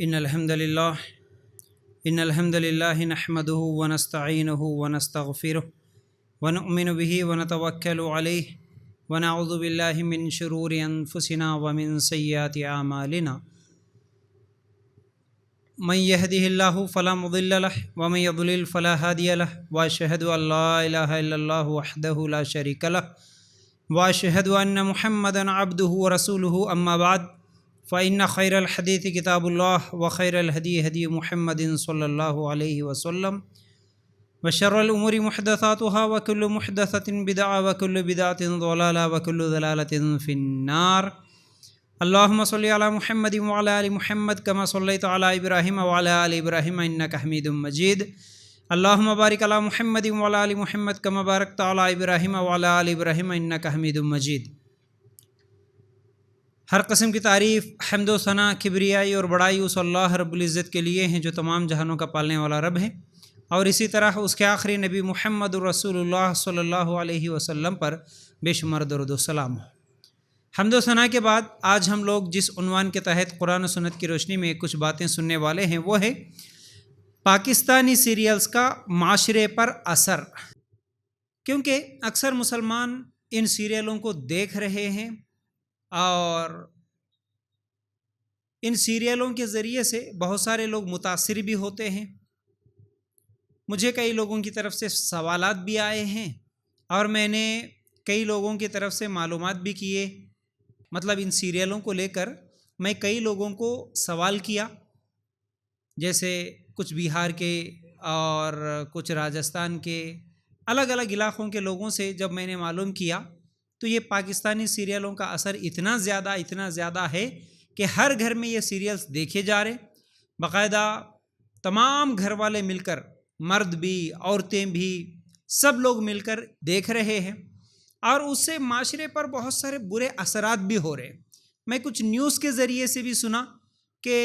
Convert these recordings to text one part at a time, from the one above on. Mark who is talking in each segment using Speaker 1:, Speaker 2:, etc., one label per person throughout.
Speaker 1: إن الحمد لله نحمده ونستعينه ونستغفره ونؤمن به ونتوكل عليه ونعوذ بالله من شرور أنفسنا ومن سيئات أعمالنا من يهده الله فلا مضل له ومن يضلل فلا هادي له وأشهد أن لا إله إلا الله وحده لا شريك له وأشهد أن محمدا عبده ورسوله أما بعد فإن خير الحديث كتاب الله وخير الهدي هدي محمد صلى الله عليه وسلم وشر الأمور محدثاتها وكل محدثة بدعة وكل بدعة ضلالة وكل ضلالة في النار. اللهم صل على محمد وعلى آل محمد كما صليت على إبراهيم وعلى آل إبراهيم إنك حميد مجيد. اللهم بارك على محمد وعلى آل محمد كما باركت على إبراهيم وعلى آل إبراهيم إنك حميد مجيد. ہر قسم کی تعریف، حمد و ثنا، کبریائی اور بڑائی اس اللہ رب العزت کے لیے ہیں جو تمام جہانوں کا پالنے والا رب ہے، اور اسی طرح اس کے آخری نبی محمد رسول اللہ صلی اللہ علیہ وسلم پر بے شمار درود و سلام ہو. حمد و ثنا کے بعد آج ہم لوگ جس عنوان کے تحت قرآن و سنت کی روشنی میں کچھ باتیں سننے والے ہیں وہ ہے پاکستانی سیریلز کا معاشرے پر اثر. کیونکہ اکثر مسلمان ان سیریلوں کو دیکھ رہے ہیں اور ان سیریلوں کے ذریعے سے بہت سارے لوگ متاثر بھی ہوتے ہیں. مجھے کئی لوگوں کی طرف سے سوالات بھی آئے ہیں اور میں نے کئی لوگوں کی طرف سے معلومات بھی کیے. مطلب ان سیریلوں کو لے کر میں کئی لوگوں کو سوال کیا، جیسے کچھ بہار کے اور کچھ راجستھان کے الگ الگ علاقوں کے لوگوں سے جب میں نے معلوم کیا تو یہ پاکستانی سیریلوں کا اثر اتنا زیادہ ہے کہ ہر گھر میں یہ سیریلز دیکھے جا رہے. باقاعدہ تمام گھر والے مل کر، مرد بھی عورتیں بھی، سب لوگ مل کر دیکھ رہے ہیں اور اس سے معاشرے پر بہت سارے برے اثرات بھی ہو رہے ہیں. میں کچھ نیوز کے ذریعے سے بھی سنا کہ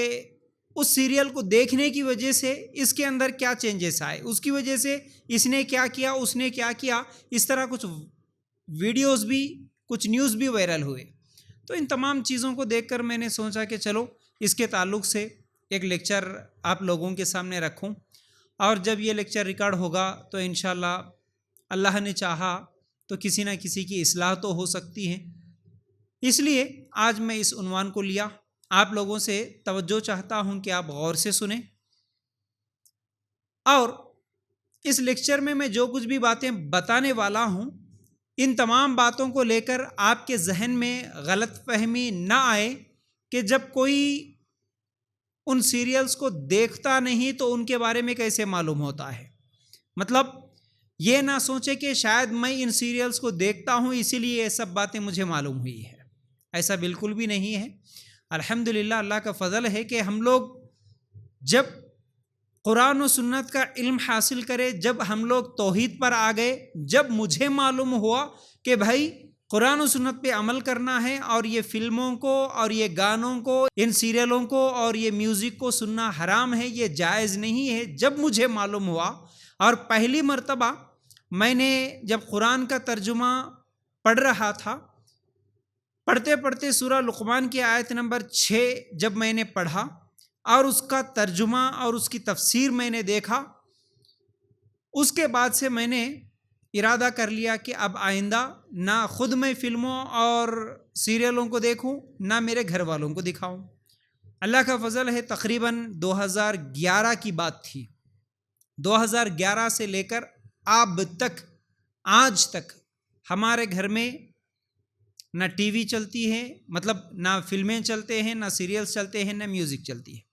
Speaker 1: اس سیریل کو دیکھنے کی وجہ سے اس کے اندر کیا چینجز آئے، اس کی وجہ سے اس نے کیا کیا، اس نے کیا کیا، اس طرح کچھ ویڈیوز بھی، کچھ نیوز بھی وائرل ہوئے. تو ان تمام چیزوں کو دیکھ کر میں نے سوچا کہ چلو اس کے تعلق سے ایک لیکچر آپ لوگوں کے سامنے رکھوں، اور جب یہ لیکچر ریکارڈ ہوگا تو انشاءاللہ اللہ نے چاہا تو کسی نہ کسی کی اصلاح تو ہو سکتی ہے. اس لیے آج میں اس عنوان کو لیا. آپ لوگوں سے توجہ چاہتا ہوں کہ آپ غور سے سنیں، اور اس لیکچر میں جو کچھ بھی باتیں بتانے والا ہوں ان تمام باتوں کو لے کر آپ کے ذہن میں غلط فہمی نہ آئے کہ جب کوئی ان سیریلز کو دیکھتا نہیں تو ان کے بارے میں کیسے معلوم ہوتا ہے. مطلب یہ نہ سوچے کہ شاید میں ان سیریلز کو دیکھتا ہوں اسی لیے یہ سب باتیں مجھے معلوم ہوئی ہے. ایسا بالکل بھی نہیں ہے. الحمدللہ اللہ کا فضل ہے کہ ہم لوگ جب قرآن و سنت کا علم حاصل کرے، جب ہم لوگ توحید پر آ گئے، جب مجھے معلوم ہوا کہ بھائی قرآن و سنت پہ عمل کرنا ہے اور یہ فلموں کو اور یہ گانوں کو، ان سیریلوں کو اور یہ میوزک کو سننا حرام ہے، یہ جائز نہیں ہے، جب مجھے معلوم ہوا اور پہلی مرتبہ میں نے جب قرآن کا ترجمہ پڑھ رہا تھا، پڑھتے پڑھتے سورہ لقمان کی آیت نمبر 6 جب میں نے پڑھا اور اس کا ترجمہ اور اس کی تفسیر میں نے دیکھا، اس کے بعد سے میں نے ارادہ کر لیا کہ اب آئندہ نہ خود میں فلموں اور سیریلوں کو دیکھوں، نہ میرے گھر والوں کو دکھاؤں. اللہ کا فضل ہے، تقریباً 2011 کی بات تھی. 2011 سے لے کر اب تک، آج تک ہمارے گھر میں نہ ٹی وی چلتی ہے، مطلب نہ فلمیں چلتے ہیں، نہ سیریلز چلتے ہیں، نہ میوزک چلتی ہے.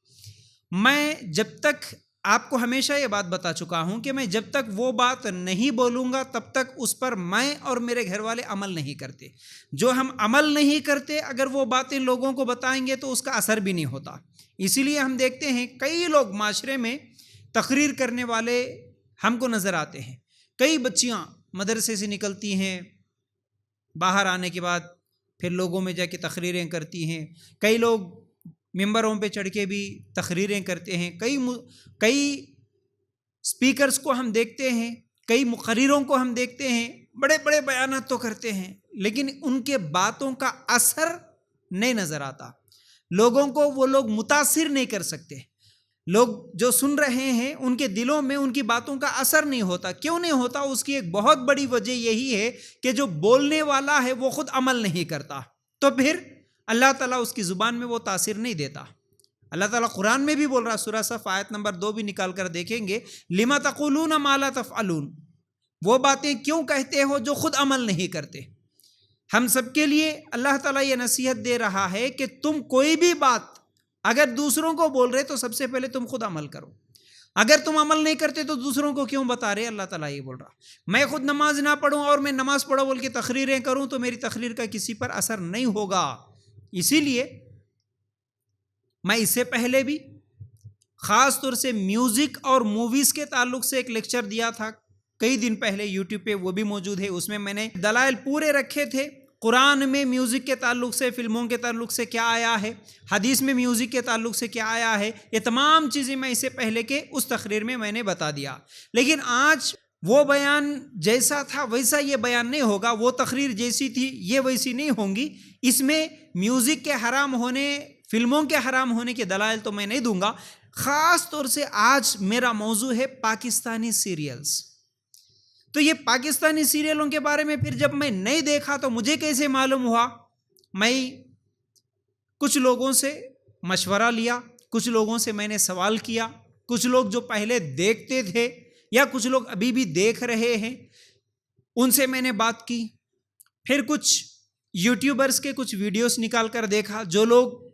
Speaker 1: میں جب تک آپ کو ہمیشہ یہ بات بتا چکا ہوں کہ میں جب تک وہ بات نہیں بولوں گا تب تک اس پر میں اور میرے گھر والے عمل نہیں کرتے. جو ہم عمل نہیں کرتے اگر وہ باتیں لوگوں کو بتائیں گے تو اس کا اثر بھی نہیں ہوتا. اسی لیے ہم دیکھتے ہیں کئی لوگ معاشرے میں تقریر کرنے والے ہم کو نظر آتے ہیں. کئی بچیاں مدرسے سے نکلتی ہیں، باہر آنے کے بعد پھر لوگوں میں جا کے تقریریں کرتی ہیں. کئی لوگ ممبروں پہ چڑھ کے بھی تقریریں کرتے ہیں. کئی سپیکرز کو ہم دیکھتے ہیں، کئی مقرروں کو ہم دیکھتے ہیں، بڑے بڑے بیانات تو کرتے ہیں لیکن ان کے باتوں کا اثر نہیں نظر آتا. لوگوں کو وہ لوگ متاثر نہیں کر سکتے. لوگ جو سن رہے ہیں ان کے دلوں میں ان کی باتوں کا اثر نہیں ہوتا. کیوں نہیں ہوتا؟ اس کی ایک بہت بڑی وجہ یہی ہے کہ جو بولنے والا ہے وہ خود عمل نہیں کرتا. تو پھر اللہ تعالیٰ اس کی زبان میں وہ تاثیر نہیں دیتا. اللہ تعالیٰ قرآن میں بھی بول رہا، سورہ صف آیت نمبر 2 بھی نکال کر دیکھیں گے، لِمَ تَقُولُونَ مَا لَا تَفْعَلُونَ، وہ باتیں کیوں کہتے ہو جو خود عمل نہیں کرتے. ہم سب کے لیے اللہ تعالیٰ یہ نصیحت دے رہا ہے کہ تم کوئی بھی بات اگر دوسروں کو بول رہے تو سب سے پہلے تم خود عمل کرو. اگر تم عمل نہیں کرتے تو دوسروں کو کیوں بتا رہے؟ اللہ تعالیٰ یہ بول رہا، میں خود نماز نہ پڑھوں اور میں نماز پڑھو بول کے تقریریں کروں تو میری تقریر کا کسی پر اثر نہیں ہوگا. اسی لیے میں اس سے پہلے بھی خاص طور سے میوزک اور موویز کے تعلق سے ایک لیکچر دیا تھا کئی دن پہلے، یوٹیوب پہ وہ بھی موجود ہے. اس میں نے دلائل پورے رکھے تھے. قرآن میں میوزک کے تعلق سے، فلموں کے تعلق سے کیا آیا ہے، حدیث میں میوزک کے تعلق سے کیا آیا ہے، یہ تمام چیزیں میں اس سے پہلے کے اس تقریر میں نے بتا دیا. لیکن آج وہ بیان جیسا تھا ویسا یہ بیان نہیں ہوگا، وہ تقریر جیسی تھی یہ ویسی نہیں ہوں گی. اس میں میوزک کے حرام ہونے، فلموں کے حرام ہونے کے دلائل تو میں نہیں دوں گا. خاص طور سے آج میرا موضوع ہے پاکستانی سیریلز. تو یہ پاکستانی سیریلوں کے بارے میں پھر جب میں نہیں دیکھا تو مجھے کیسے معلوم ہوا؟ میں کچھ لوگوں سے مشورہ لیا، کچھ لوگوں سے میں نے سوال کیا، کچھ لوگ جو پہلے دیکھتے تھے یا کچھ لوگ ابھی بھی دیکھ رہے ہیں ان سے میں نے بات کی. پھر کچھ یوٹیوبرز کے کچھ ویڈیوز نکال کر دیکھا جو لوگ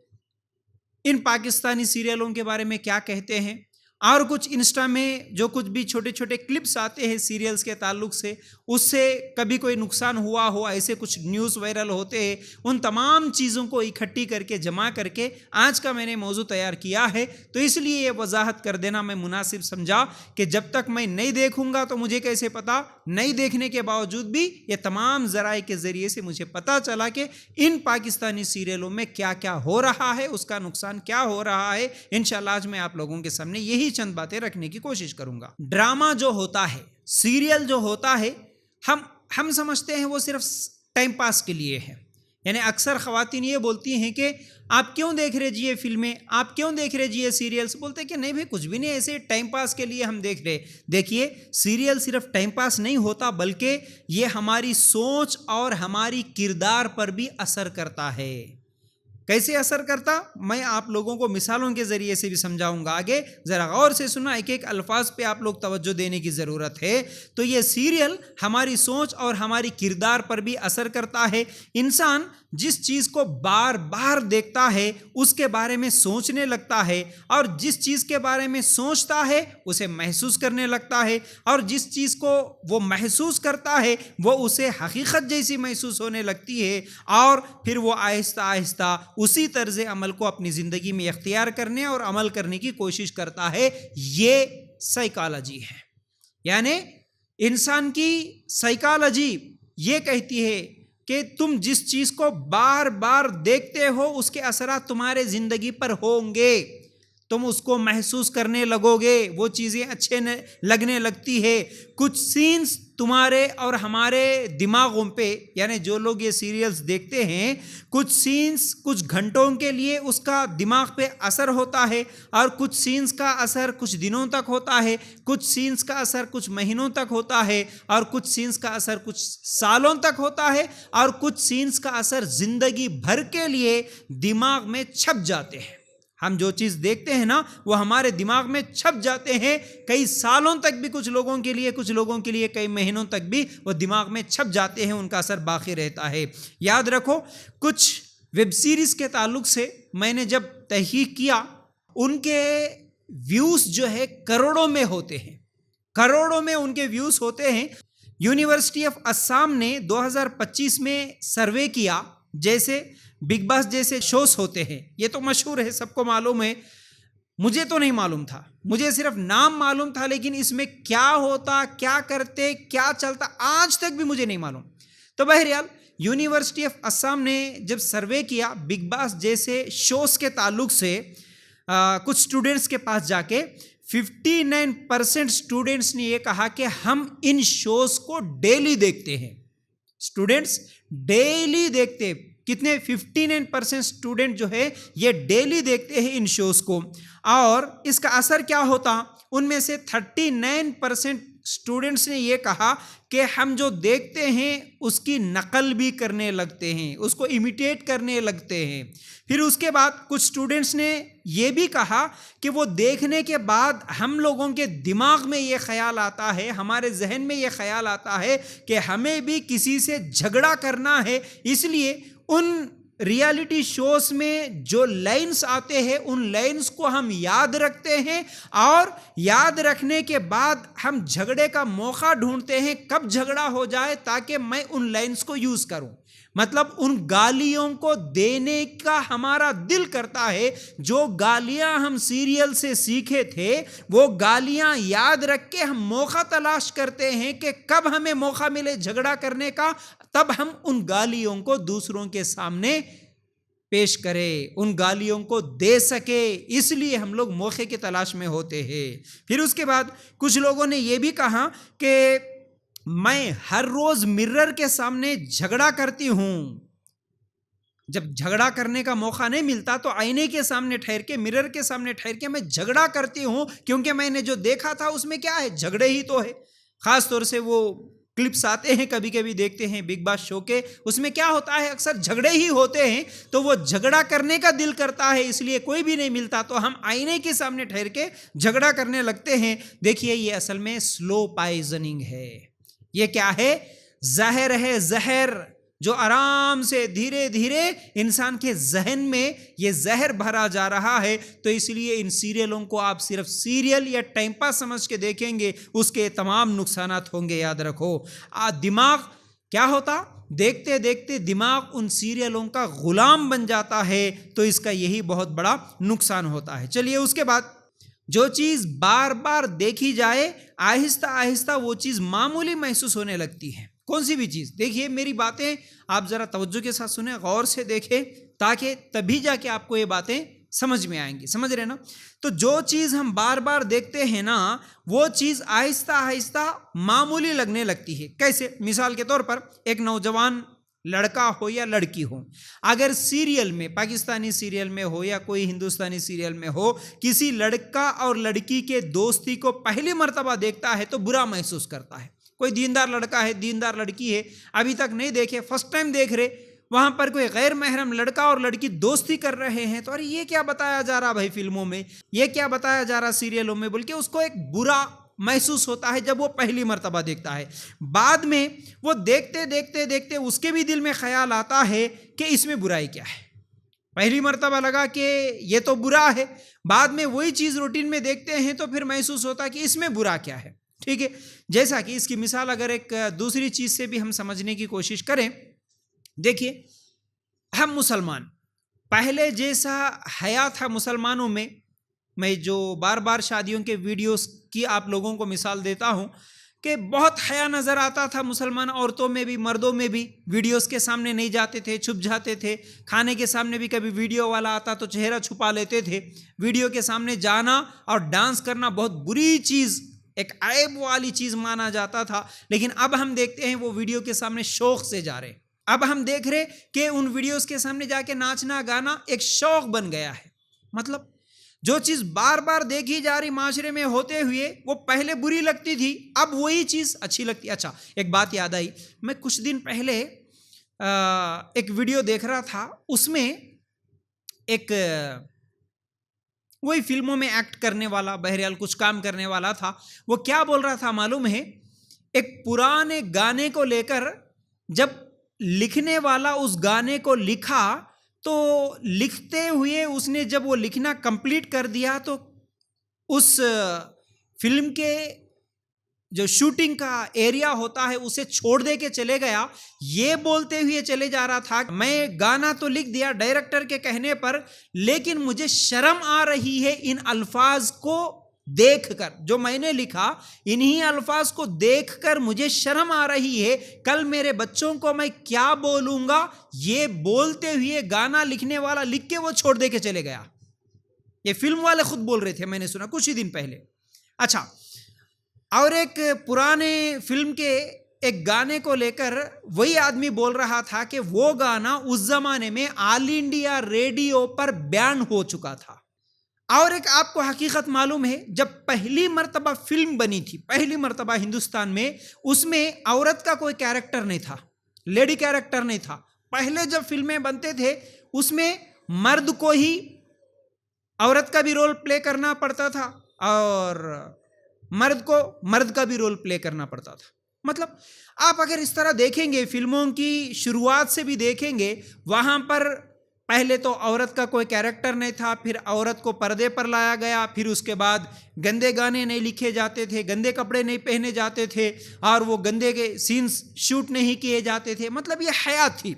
Speaker 1: ان پاکستانی سیریلوں کے بارے میں کیا کہتے ہیں، اور کچھ انسٹا میں جو کچھ بھی چھوٹے چھوٹے کلپس آتے ہیں سیریلز کے تعلق سے، اس سے کبھی کوئی نقصان ہوا ہو ایسے کچھ نیوز وائرل ہوتے ہیں. ان تمام چیزوں کو اکٹھی کر کے جمع کر کے آج کا میں نے موضوع تیار کیا ہے. تو اس لیے یہ وضاحت کر دینا میں مناسب سمجھا کہ جب تک میں نہیں دیکھوں گا تو مجھے کیسے پتا، نہیں دیکھنے کے باوجود بھی یہ تمام ذرائع کے ذریعے سے مجھے پتا چلا کہ ان پاکستانی سیریلوں میں کیا کیا ہو رہا ہے، اس کا نقصان کیا ہو رہا ہے. انشاءاللہ آج میں آپ لوگوں کے سامنے یہی چند باتیں رکھنے کی کوشش کروں گا. ڈرامہ جو ہوتا ہے، سیریل جو ہوتا ہے، ہم سمجھتے ہیں وہ صرف ٹائم پاس کے لیے ہے. یعنی اکثر خواتین یہ بولتی ہیں کہ آپ کیوں دیکھ رہے جی یہ فلمیں، آپ کیوں دیکھ رہے جی یہ سیریلز؟ بولتے ہیں کہ نہیں بھائی کچھ بھی نہیں، ایسے ٹائم پاس کے لیے ہم دیکھ رہے. دیکھیے سیریل صرف ٹائم پاس نہیں ہوتا بلکہ یہ ہماری سوچ اور ہماری کردار پر بھی اثر کرتا ہے. کیسے اثر کرتا؟ میں آپ لوگوں کو مثالوں کے ذریعے سے بھی سمجھاؤں گا. آگے ذرا غور سے سنا، ایک ایک الفاظ پہ آپ لوگ توجہ دینے کی ضرورت ہے. تو یہ سیریل ہماری سوچ اور ہماری کردار پر بھی اثر کرتا ہے. انسان جس چیز کو بار بار دیکھتا ہے اس کے بارے میں سوچنے لگتا ہے، اور جس چیز کے بارے میں سوچتا ہے اسے محسوس کرنے لگتا ہے، اور جس چیز کو وہ محسوس کرتا ہے وہ اسے حقیقت جیسی محسوس ہونے لگتی ہے، اور پھر وہ آہستہ آہستہ اسی طرز عمل کو اپنی زندگی میں اختیار کرنے اور عمل کرنے کی کوشش کرتا ہے. یہ سائیکالوجی ہے. یعنی انسان کی سائیکالوجی یہ کہتی ہے کہ تم جس چیز کو بار بار دیکھتے ہو اس کے اثرات تمہارے زندگی پر ہوں گے، تم اس کو محسوس کرنے لگو گے، وہ چیزیں اچھے لگنے لگتی ہے. کچھ سینز تمہارے اور ہمارے دماغوں پہ، یعنی جو لوگ یہ سیریلز دیکھتے ہیں، کچھ سینز کچھ گھنٹوں کے لیے اس کا دماغ پہ اثر ہوتا ہے، اور کچھ سینز کا اثر کچھ دنوں تک ہوتا ہے، کچھ سینز کا اثر کچھ مہینوں تک ہوتا ہے، اور کچھ سینز کا اثر کچھ سالوں تک ہوتا ہے، اور کچھ سینز کا اثر زندگی بھر کے لیے دماغ میں چھپ جاتے ہیں. ہم جو چیز دیکھتے ہیں نا وہ ہمارے دماغ میں چھپ جاتے ہیں، کئی سالوں تک بھی، کچھ لوگوں کے لیے کئی مہینوں تک بھی وہ دماغ میں چھپ جاتے ہیں، ان کا اثر باقی رہتا ہے. یاد رکھو کچھ ویب سیریز کے تعلق سے میں نے جب تحقیق کیا، ان کے ویوز جو ہے کروڑوں میں ہوتے ہیں، کروڑوں میں ان کے ویوز ہوتے ہیں. یونیورسٹی آف آسام نے 2025 میں سروے کیا، جیسے بگ باس جیسے شوز ہوتے ہیں، یہ تو مشہور ہے، سب کو معلوم ہے. مجھے تو نہیں معلوم تھا، مجھے صرف نام معلوم تھا، لیکن اس میں کیا ہوتا، کیا کرتے، کیا چلتا آج تک بھی مجھے نہیں معلوم. تو بہرحال یونیورسٹی آف آسام نے جب سروے کیا بگ باس جیسے شوز کے تعلق سے کچھ اسٹوڈنٹس کے پاس جا کے، 59% اسٹوڈنٹس نے یہ کہا کہ ہم ان شوز کو ڈیلی دیکھتے ہیں. اسٹوڈنٹس ڈیلی دیکھتے، کتنے 59% اسٹوڈنٹ جو ہے یہ ڈیلی دیکھتے ہیں ان شوز کو، اور اس کا اثر کیا ہوتا؟ ان میں سے 39% اسٹوڈنٹس نے یہ کہا کہ ہم جو دیکھتے ہیں اس کی نقل بھی کرنے لگتے ہیں، اس کو امیٹیٹ کرنے لگتے ہیں۔ پھر اس کے بعد کچھ اسٹوڈنٹس نے یہ بھی کہا کہ وہ دیکھنے کے بعد ہم لوگوں کے دماغ میں یہ خیال آتا ہے، ہمارے ذہن میں یہ خیال آتا ہے کہ ہمیں بھی کسی سے جھگڑا کرنا ہے، اس لیے ان ریالٹی شوز میں جو لائنز آتے ہیں ان لائنز کو ہم یاد رکھتے ہیں، اور یاد رکھنے کے بعد ہم جھگڑے کا موقع ڈھونڈتے ہیں کب جھگڑا ہو جائے تاکہ میں ان لائنز کو یوز کروں۔ مطلب ان گالیوں کو دینے کا ہمارا دل کرتا ہے، جو گالیاں ہم سیریل سے سیکھے تھے وہ گالیاں یاد رکھ کے ہم موقع تلاش کرتے ہیں کہ کب ہمیں موقع ملے جھگڑا کرنے کا، تب ہم ان گالیوں کو دوسروں کے سامنے پیش کرے، ان گالیوں کو دے سکے، اس لیے ہم لوگ موقع کی تلاش میں ہوتے ہیں۔ پھر اس کے بعد کچھ لوگوں نے یہ بھی کہا کہ میں ہر روز مرر کے سامنے جھگڑا کرتی ہوں، جب جھگڑا کرنے کا موقع نہیں ملتا تو آئینے کے سامنے ٹھہر کے، مرر کے سامنے ٹھہر کے میں جھگڑا کرتی ہوں، کیونکہ میں نے جو دیکھا تھا اس میں کیا ہے، جھگڑے ہی تو ہے۔ خاص طور سے وہ کلپس آتے ہیں کبھی کبھی دیکھتے ہیں بگ باس شو کے، اس میں کیا ہوتا ہے، اکثر جھگڑے ہی ہوتے ہیں، تو وہ جھگڑا کرنے کا دل کرتا ہے، اس لیے کوئی بھی نہیں ملتا تو ہم آئینے کے سامنے ٹھہر کے جھگڑا کرنے لگتے ہیں۔ دیکھیے یہ اصل میں سلو پائزننگ ہے، یہ کیا ہے، زہر ہے، زہر جو آرام سے دھیرے دھیرے انسان کے ذہن میں یہ زہر بھرا جا رہا ہے۔ تو اس لیے ان سیریلوں کو آپ صرف سیریل یا ٹائم پاس سمجھ کے دیکھیں گے، اس کے تمام نقصانات ہوں گے، یاد رکھو۔ دماغ کیا ہوتا، دیکھتے دیکھتے دماغ ان سیریلوں کا غلام بن جاتا ہے، تو اس کا یہی بہت بڑا نقصان ہوتا ہے۔ چلیے اس کے بعد جو چیز بار بار دیکھی جائے آہستہ آہستہ وہ چیز معمولی محسوس ہونے لگتی ہے۔ کون سی بھی چیز، دیکھیے میری باتیں آپ ذرا توجہ کے ساتھ سنیں، غور سے دیکھیں، تاکہ تبھی جا کے آپ کو یہ باتیں سمجھ میں آئیں گی، سمجھ رہے نا؟ تو جو چیز ہم بار بار دیکھتے ہیں نا وہ چیز آہستہ آہستہ معمولی لگنے لگتی ہے۔ کیسے؟ مثال کے طور پر ایک نوجوان لڑکا ہو یا لڑکی ہو، اگر سیریل میں، پاکستانی سیریل میں ہو یا کوئی ہندوستانی سیریل میں ہو، کسی لڑکا اور لڑکی کے دوستی کو پہلی مرتبہ دیکھتا ہے تو برا محسوس کرتا ہے۔ کوئی دیندار لڑکا ہے، دیندار لڑکی ہے، ابھی تک نہیں دیکھے، فرسٹ ٹائم دیکھ رہے، وہاں پر کوئی غیر محرم لڑکا اور لڑکی دوستی کر رہے ہیں، تو ارے یہ کیا بتایا جا رہا بھائی فلموں میں، یہ کیا بتایا جا رہا سیریلوں میں، بلکہ اس کو ایک برا محسوس ہوتا ہے جب وہ پہلی مرتبہ دیکھتا ہے۔ بعد میں وہ دیکھتے دیکھتے دیکھتے اس کے بھی دل میں خیال آتا ہے کہ اس میں برائی کیا ہے۔ پہلی مرتبہ لگا کہ یہ تو برا ہے، بعد میں وہی چیز روٹین میں دیکھتے ہیں تو پھر محسوس ہوتا ہے کہ اس میں برا کیا ہے۔ ٹھیک ہے، جیسا کہ اس کی مثال اگر ایک دوسری چیز سے بھی ہم سمجھنے کی کوشش کریں، دیکھیے ہم مسلمان، پہلے جیسا حیا تھا مسلمانوں میں جو بار بار شادیوں کے ویڈیوز کی آپ لوگوں کو مثال دیتا ہوں کہ بہت حیا نظر آتا تھا مسلمان عورتوں میں بھی مردوں میں بھی، ویڈیوز کے سامنے نہیں جاتے تھے، چھپ جاتے تھے، کھانے کے سامنے بھی کبھی ویڈیو والا آتا تو چہرہ چھپا لیتے تھے۔ ویڈیو کے سامنے جانا اور ڈانس کرنا بہت بری چیز، ایک عیب والی چیز مانا جاتا تھا، لیکن اب ہم دیکھتے ہیں وہ ویڈیو کے سامنے شوق سے جا رہے، اب ہم دیکھ رہے کہ ان ویڈیوز کے سامنے جا کے ناچنا گانا ایک شوق بن گیا ہے۔ مطلب جو چیز بار بار دیکھی جا رہی معاشرے میں ہوتے ہوئے وہ پہلے بری لگتی تھی، اب وہی چیز اچھی لگتی۔ اچھا ایک بات یاد آئی، میں کچھ دن پہلے ایک ویڈیو دیکھ رہا تھا، اس میں ایک وہی فلموں میں ایکٹ کرنے والا، بہرحال کچھ کام کرنے والا تھا، وہ کیا بول رہا تھا معلوم ہے، ایک پرانے گانے کو لے کر جب لکھنے والا اس گانے کو لکھا تو لکھتے ہوئے اس نے جب وہ لکھنا کمپلیٹ کر دیا تو اس فلم کے جو شوٹنگ کا ایریا ہوتا ہے اسے چھوڑ دے کے چلے گیا، یہ بولتے ہوئے چلے جا رہا تھا میں گانا تو لکھ دیا ڈائریکٹر کے کہنے پر، لیکن مجھے شرم آ رہی ہے ان الفاظ کو دیکھ کر، جو میں نے لکھا انہی الفاظ کو دیکھ کر مجھے شرم آ رہی ہے، کل میرے بچوں کو میں کیا بولوں گا، یہ بولتے ہوئے گانا لکھنے والا لکھ کے وہ چھوڑ دے کے چلے گیا۔ یہ فلم والے خود بول رہے تھے، میں نے سنا کچھ ہی دن پہلے۔ اچھا، اور ایک پرانے فلم کے ایک گانے کو لے کر وہی آدمی بول رہا تھا کہ وہ گانا اس زمانے میں آل انڈیا ریڈیو پر بیان ہو چکا تھا. اور ایک آپ کو حقیقت معلوم ہے، جب پہلی مرتبہ فلم بنی تھی، پہلی مرتبہ ہندوستان میں، اس میں عورت کا کوئی کیریکٹر نہیں تھا، لیڈی کیریکٹر نہیں تھا. پہلے جب فلمیں بنتے تھے اس میں مرد کو ہی عورت کا بھی رول پلے کرنا پڑتا تھا اور مرد کو مرد کا بھی رول پلے کرنا پڑتا تھا. مطلب آپ اگر اس طرح دیکھیں گے، فلموں کی شروعات سے بھی دیکھیں گے، وہاں پر پہلے تو عورت کا کوئی کیریکٹر نہیں تھا، پھر عورت کو پردے پر لایا گیا، پھر اس کے بعد گندے گانے نہیں لکھے جاتے تھے، گندے کپڑے نہیں پہنے جاتے تھے، اور وہ گندے کے سینز شوٹ نہیں کیے جاتے تھے. مطلب یہ حیا تھی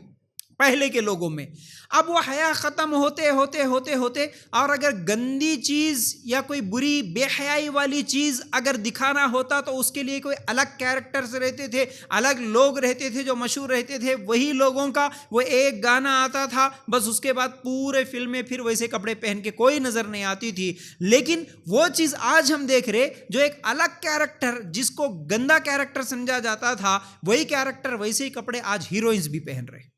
Speaker 1: پہلے کے لوگوں میں. اب وہ حیا ختم ہوتے ہوتے ہوتے ہوتے اور اگر گندی چیز یا کوئی بری بے حیائی والی چیز اگر دکھانا ہوتا تو اس کے لیے کوئی الگ کیریکٹرز رہتے تھے، الگ لوگ رہتے تھے جو مشہور رہتے تھے. وہی لوگوں کا وہ ایک گانا آتا تھا، بس اس کے بعد پورے فلم میں پھر ویسے کپڑے پہن کے کوئی نظر نہیں آتی تھی. لیکن وہ چیز آج ہم دیکھ رہے، جو ایک الگ کیریکٹر جس کو گندا کیریکٹر سمجھا جاتا تھا، وہی کیریکٹر ویسے ہی کپڑے آج ہیروئنز بھی پہن رہے.